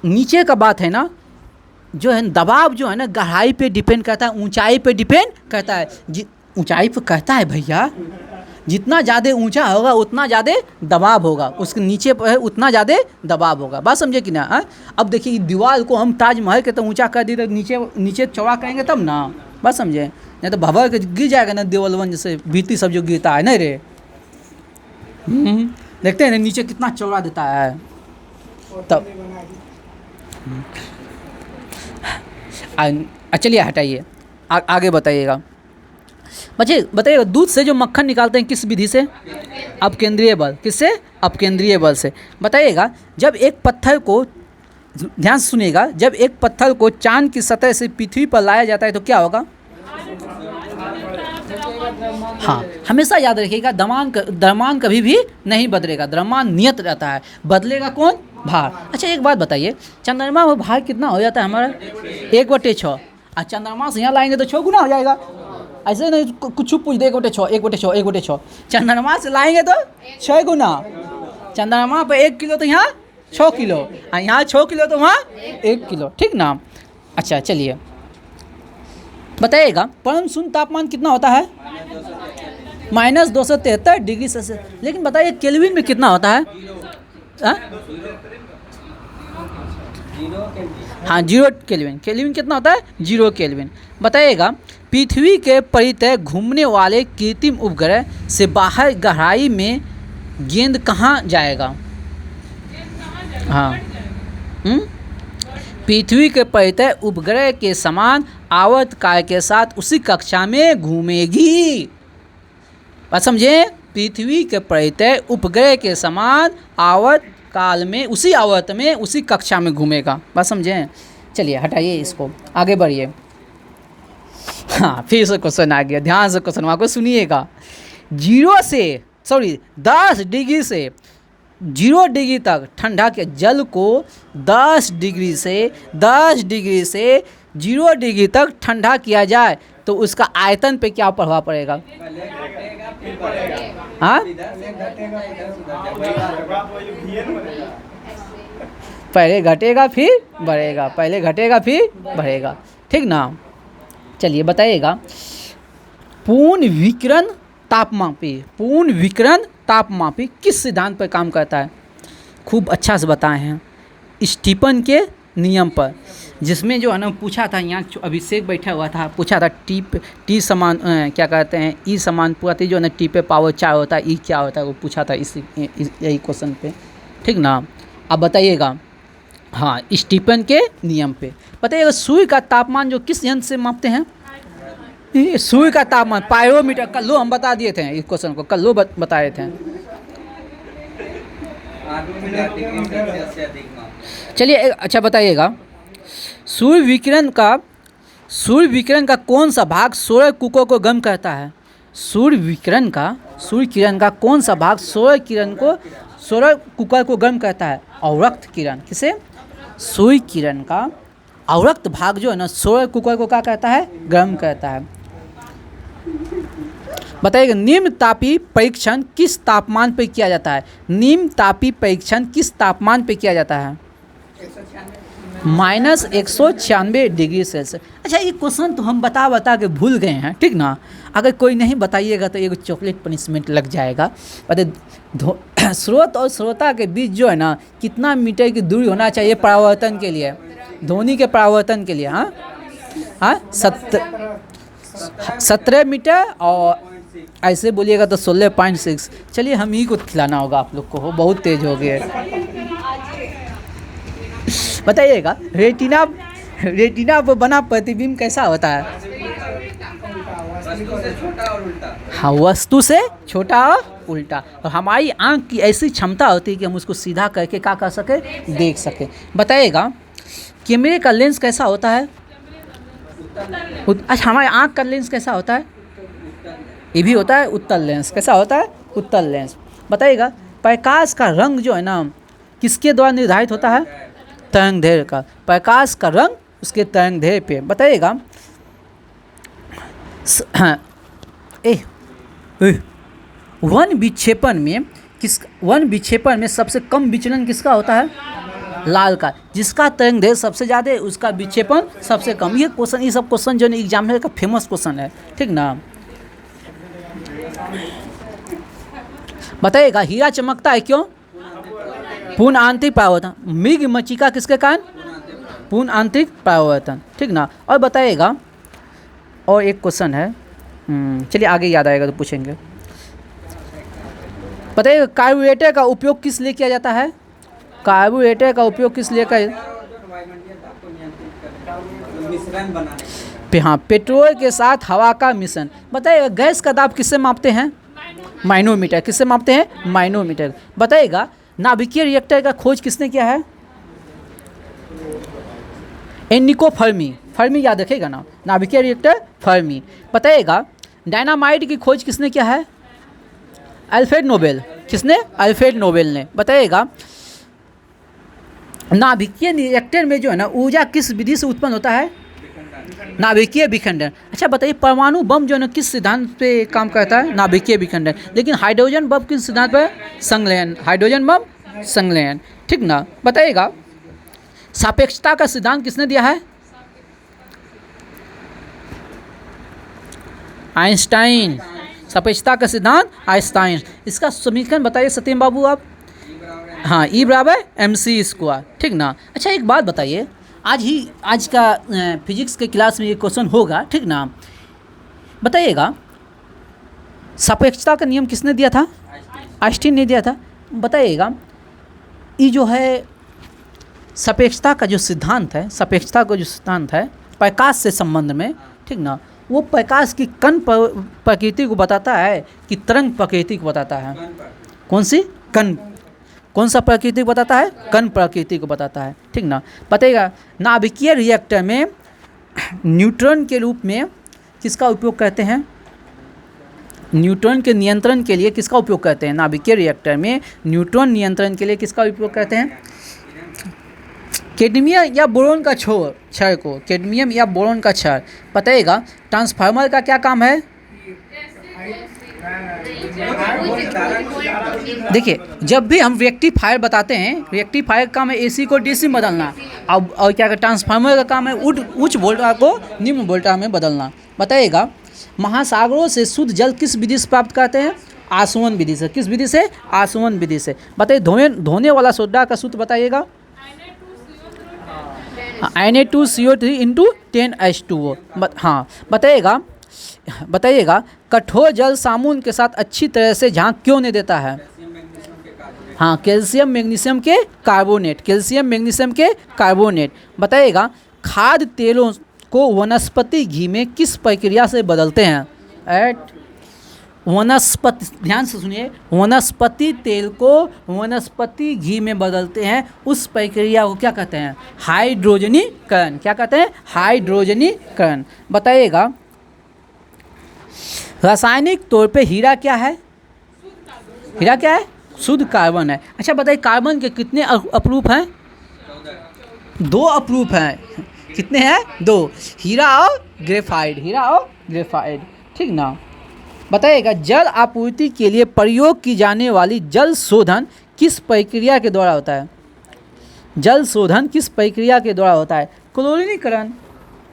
Speaker 1: नीचे का बात है ना, जो है दबाव जो है ना गहराई पे डिपेंड करता है, ऊंचाई पे डिपेंड करता है। ऊंचाई पे कहता है भैया, जितना ज़्यादा ऊंचा होगा उतना ज़्यादा दबाव होगा, उसके नीचे पर है उतना ज़्यादा दबाव होगा। बात समझे कि ना? अब देखिए, दीवार को हम ताजमहल के तो ऊंचा कर दिए तो नीचे नीचे चौड़ा करेंगे तब ना। बात समझे? नहीं तो भवर के गिर जाएगा ना, देवलवन जैसे भित्ती सब जो गिरता है नहीं रे। देखते हैं ना नीचे कितना चौड़ा देता है तब। चलिए हटाइए, आगे बताइएगा। बच्चे बताइए, दूध से जो मक्खन निकालते हैं किस विधि से? अपकेंद्रीय बल। किससे? अपकेंद्रीय बल से। बताइएगा, जब एक पत्थर को, ध्यान से सुनिएगा, जब एक पत्थर को चांद की सतह से पृथ्वी पर लाया जाता है तो क्या होगा? हाँ, हमेशा याद रखिएगा, द्रव्यमान कभी भी नहीं बदलेगा, द्रव्यमान नियत रहता है, बदलेगा कौन? भार। अच्छा एक बात बताइए, चंद्रमा में भार कितना हो जाता है हमारा? 1/6। और चंद्रमा से यहाँ लाएंगे तो 6 गुना हो जाएगा। ऐसे नहीं कुछ पूछ दे, 1/6। चंद्रमा से लाएंगे तो 6 गुना। चंद्रमा पर 1 किलो तो यहाँ 6 किलो, और यहाँ 6 किलो तो वहाँ 1 किलो, ठीक ना? अच्छा चलिए बताइएगा, परम शून्य तापमान कितना होता है? -273 डिग्री सेल्सियस। लेकिन बताइए केल्विन में कितना होता है? हाँ 0 केल्विन। केल्विन कितना होता है? 0 केल्विन। बताइएगा, पृथ्वी के परितः घूमने वाले कृत्रिम उपग्रह से बाहर गहराई में गेंद कहाँ जाएगा? हाँ पृथ्वी के परितः उपग्रह के समान आवर्तकाल के साथ उसी कक्षा में घूमेगी। बात समझे? पृथ्वी के परितः उपग्रह के समान आवर्त काल में, उसी आवर्त में, उसी कक्षा में घूमेगा। बात समझे? चलिए हटाइए इसको, आगे बढ़िए। हाँ फिर से क्वेश्चन आ गया, ध्यान से क्वेश्चन को सुनिएगा। 10 डिग्री से 0 डिग्री तक ठंडा के जल को 10 डिग्री से 0 डिग्री तक ठंडा किया जाए तो उसका आयतन पे क्या प्रभाव पड़ेगा? हाँ पहले घटेगा फिर बढ़ेगा, पहले घटेगा फिर बढ़ेगा, ठीक ना? चलिए बताइएगा, पूर्ण विकिरण तापमापी किस सिद्धांत पर काम करता है? खूब अच्छा से बताए हैं, स्टीफन के नियम पर, जिसमें जो है ना पूछा था, यहाँ अभिषेक बैठा हुआ था, पूछा था टी समान क्या कहते हैं, ई समान पूरा जो है ना टी पे पावर 4 होता है, ई क्या होता है, वो पूछा था यही क्वेश्चन पे, ठीक ना? अब बताइएगा, हाँ स्टीफन के नियम पे बताइएगा, सूर्य का तापमान जो किस यंत्र से मापते हैं? सूर्य का तापमान पायरोमीटर। कल लो हम बता दिए थे इस क्वेश्चन को, कल लो बताए थे। चलिए अच्छा बताइएगा, सूर्य विकिरण का कौन सा भाग सौर कुकों को गर्म करता है? सूर्य किरण का कौन सा भाग सौर कुकर को गर्म करता है? अवरक्त किरण। किसे? सूर्य किरण का अवरक्त भाग जो है ना सौर कुकर को क्या कहता है? गर्म करता है। बताइएगा, निम्न तापीय परीक्षण किस तापमान पर किया जाता है? निम्न तापीय परीक्षण किस तापमान पर किया जाता है? -196 डिग्री सेल्सियस। अच्छा ये क्वेश्चन तो हम बता के भूल गए हैं, ठीक ना? अगर कोई नहीं बताइएगा तो एक चॉकलेट पनिशमेंट लग जाएगा। स्रोत और श्रोता के बीच जो है ना कितना मीटर की दूरी होना चाहिए परावर्तन के लिए? ध्वनि के परावर्तन के लिए, हाँ 17 मीटर, और ऐसे बोलिएगा तो 16.6। चलिए हम ही को खिलाना होगा आप लोग को, हो बहुत तेज हो गए। बताइएगा, रेटिना पर बना प्रतिबिंब कैसा होता है? हाँ वस्तु से छोटा और उल्टा। और हमारी आँख की ऐसी क्षमता होती है कि हम उसको सीधा करके क्या कर सके? देख सके। बताइएगा, कैमरे का लेंस कैसा होता है? अच्छा हमारे आँख का लेंस कैसा होता है? ये भी होता है उत्तल लेंस। कैसा होता है? उत्तल लेंस। बताइएगा, प्रकाश का रंग जो है ना किसके द्वारा निर्धारित होता है? तरंगदैर्घ्य का। प्रकाश का रंग उसके तरंगदैर्घ्य पे। बताइएगा, वन विक्षेपण में सबसे कम विचलन किसका होता है? लाल का। जिसका तरंगदैर्घ्य सबसे ज़्यादा है उसका विक्षेपण सबसे कम। ये सब क्वेश्चन जो है एग्जामिनर का फेमस क्वेश्चन है, ठीक ना? बताइएगा, हीरा चमकता है क्यों? पूर्ण आंतरिक परावर्तन। मृग मक्षिका किसके कारण? पूर्ण आंतरिक परावर्तन, ठीक ना? और बताइएगा, और एक क्वेश्चन है, चलिए आगे याद आएगा तो पूछेंगे। बताइएगा, कार्बोरेटर का उपयोग किस लिए किया जाता है? हाँ, पेट्रोल के साथ हवा का मिश्रण। बताइएगा गैस का दाब किससे मापते हैं? माइनोमीटर। किससे मापते हैं? माइनोमीटर। बताइएगा नाभिकीय रिएक्टर का खोज किसने किया है? एनिको फर्मी। फर्मी याद रखेगा ना, नाभिकीय रिएक्टर फर्मी। बताइएगा डायनामाइट की खोज किसने किया है? Alfred Nobel. किसने? अल्फ्रेड नोबेल ने। बताइएगा नाभिकीय रिएक्टर में जो है ना ऊर्जा किस विधि से उत्पन्न होता है? नाभिकीय विखंडन। अच्छा बताइए परमाणु बम जो है ना किस सिद्धांत पे काम करता है? नाभिकीय विखंडन। लेकिन हाइड्रोजन बम किस सिद्धांत पर? संलयन। हाइड्रोजन बम संलयन, ठीक ना। बताइएगा सापेक्षता का सिद्धांत किसने दिया है? आइंस्टाइन। सापेक्षता का सिद्धांत आइंस्टाइन। इसका समीकरण बताइए सत्यम बाबू आप। हाँ, E बराबर mc², ठीक ना। अच्छा एक बात बताइए, आज का फिजिक्स के क्लास में ये क्वेश्चन होगा, ठीक ना। बताइएगा सापेक्षता का नियम किसने दिया था? आइंस्टीन ने दिया था। बताइएगा ये जो है सापेक्षता का जो सिद्धांत है, सापेक्षता का जो सिद्धांत है प्रकाश से संबंध में, ठीक ना, वो प्रकाश की कण प्रकृति को बताता है कि तरंग प्रकृति को बताता है? कौन सी? कण। कौन सा प्रकृति को बताता है? कण प्रकृति को बताता है, ठीक ना। बताइएगा नाभिकीय रिएक्टर में न्यूट्रॉन के रूप में किसका उपयोग करते हैं? न्यूट्रॉन के नियंत्रण के लिए किसका उपयोग करते हैं? नाभिकीय रिएक्टर में न्यूट्रॉन नियंत्रण के लिए किसका उपयोग करते हैं? कैडमियम या बोरॉन का क्षय को। कैडमियम या बोरॉन का क्षय। बताइएगा ट्रांसफार्मर का क्या काम है? देखिए जब भी हम रेक्टिफायर बताते हैं, रेक्टिफायर का काम है एसी को डीसी में बदलना। अब और क्या ट्रांसफार्मर का काम है उच्च वोल्टेज को निम्न वोल्टेज में बदलना। बताइएगा महासागरों से शुद्ध जल किस विधि से प्राप्त करते हैं? आसवन विधि से। किस विधि से? आसवन विधि से। बताइए धोने वाला सोडा का सूत्र बताइएगा। Na2CO3 × 10H2O। हाँ बताइएगा कठोर जल साबुन के साथ अच्छी तरह से झांक क्यों नहीं देता है? हाँ, कैल्शियम मैग्नीशियम के कार्बोनेट। कैल्शियम मैग्नीशियम के कार्बोनेट। बताइएगा खाद्य तेलों को वनस्पति घी में किस प्रक्रिया से बदलते हैं? वनस्पति, ध्यान से सुनिए, वनस्पति तेल को वनस्पति घी में बदलते हैं। उस प्रक्रिया को क्या कहते हैं? हाइड्रोजनीकरण। क्या कहते हैं? हाइड्रोजनीकरण। बताइएगा रासायनिक तौर पे हीरा क्या है? हीरा क्या है? शुद्ध कार्बन है। अच्छा बताइए कार्बन के कितने अपरूप हैं? 2 अपरूप हैं। कितने हैं? 2। हीरा और ग्रेफाइट। हीरा और ग्रेफाइट, ठीक ना। बताइएगा जल आपूर्ति के लिए प्रयोग की जाने वाली जल शोधन किस प्रक्रिया के द्वारा होता है? जल शोधन किस प्रक्रिया के द्वारा होता है? क्लोरीनीकरण।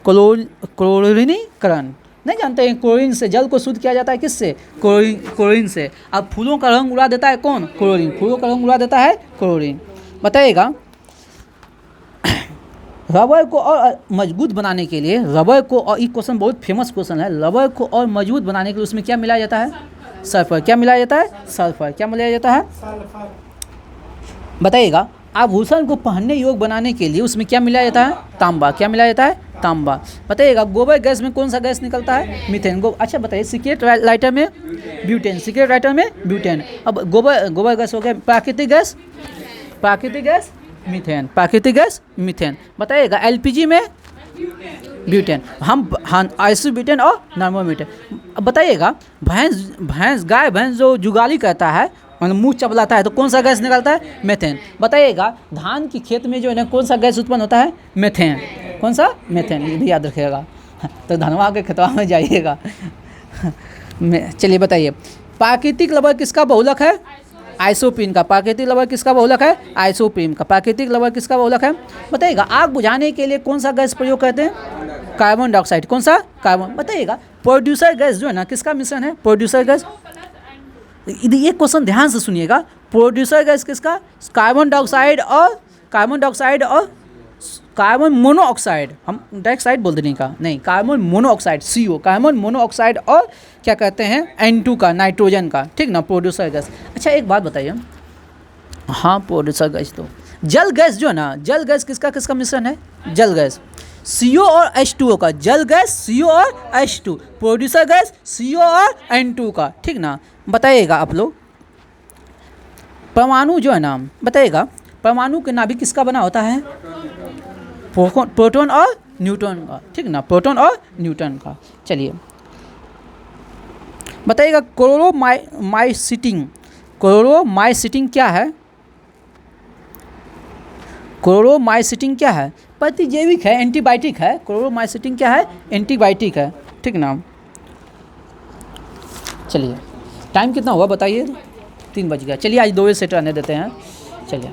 Speaker 1: क्लोरीनीकरण नहीं जानते हैं? क्लोरीन से जल को शुद्ध किया जाता है। किससे? क्लोरीन से। अब फूलों का रंग उड़ा देता है कौन? क्लोरीन। फूलों का रंग उड़ा देता है क्लोरीन। बताइएगा रबर को और मजबूत बनाने के लिए, रबर को, और ये क्वेश्चन बहुत फेमस क्वेश्चन है, रबर को और मजबूत बनाने के लिए उसमें क्या मिलाया जाता है? सल्फर। क्या मिलाया जाता है? सल्फर। क्या मिलाया जाता है? सल्फर। बताइएगा आभूषण को पहनने योग्य बनाने के लिए उसमें क्या मिलाया जाता है? तांबा। क्या मिलाया जाता है? तांबा। बताइएगा गोबर गैस में कौन सा गैस निकलता है? मीथेन। अच्छा बताइए सिगरेट लाइटर में ब्यूटेन। सिगरेट लाइटर में ब्यूटेन। अब गोबर गैस हो गया प्राकृतिक गैस। प्राकृतिक गैस मीथेन। प्राकृतिक गैस मीथेन। बताइएगा एलपीजी में ब्यूटेन। हम आइसोब्यूटेन और नॉर्मोब्यूटेन। अब बताइएगा गाय भैंस जो जुगाली करता है, मतलब मुँह चबलाता है, तो कौन सा गैस निकलता है? मेथेन। बताइएगा धान की खेत में जो है ना कौन सा गैस उत्पन्न होता है? मेथेन। कौन सा? मेथेन। ये भी याद रखिएगा। तो धनवा के खेतवा में जाइएगा। चलिए बताइए प्राकृतिक लवण किसका बहुलक है? आइसोप्रीन का। प्राकृतिक लवण किसका बहुलक है? आइसोप्रीन का। प्राकृतिक लवण किसका बहुलक है? बताइएगा आग बुझाने के लिए कौन सा गैस प्रयोग करते हैं? Carbon dioxide. कौन सा? कार्बन। बताइएगा प्रोड्यूसर गैस जो है ना किसका मिश्रण है? Producer gas. ये क्वेश्चन ध्यान से सुनिएगा। प्रोड्यूसर गैस किसका? कार्बन डाइऑक्साइड और कार्बन मोनोऑक्साइड। हम डाइऑक्साइड बोल देने का नहीं, carbon monoxide CO। Carbon monoxide और क्या कहते हैं? N2 का, नाइट्रोजन का, ठीक ना, प्रोड्यूसर गैस। अच्छा एक बात बताइए, हाँ प्रोड्यूसर गैस तो जल गैस जो है ना, जल गैस किसका मिश्रण है? जल गैस। CO और H2O का, जल गैस CO और H2, प्रोड्यूसर गैस CO और N2 का, ठीक ना। बताइएगा आप लोग, परमाणु जो है ना, बताइएगा परमाणु के नाभिक किसका बना होता है? प्रोटॉन और न्यूट्रॉन का, ठीक ना, प्रोटॉन और न्यूट्रॉन का। चलिए बताइएगा क्लोरोमाइसिटिन, क्लोरोमाइसिटिन क्या है? क्लोरोमाइसिटिन क्या है? प्रतिजैविक है, एंटीबायोटिक है। क्लोरोमाइसिटिन क्या है? एंटीबायोटिक है, ठीक ना। चलिए टाइम कितना हुआ बताइए? 3 बज गया। चलिए आज 2 सेट आने देते हैं। चलिए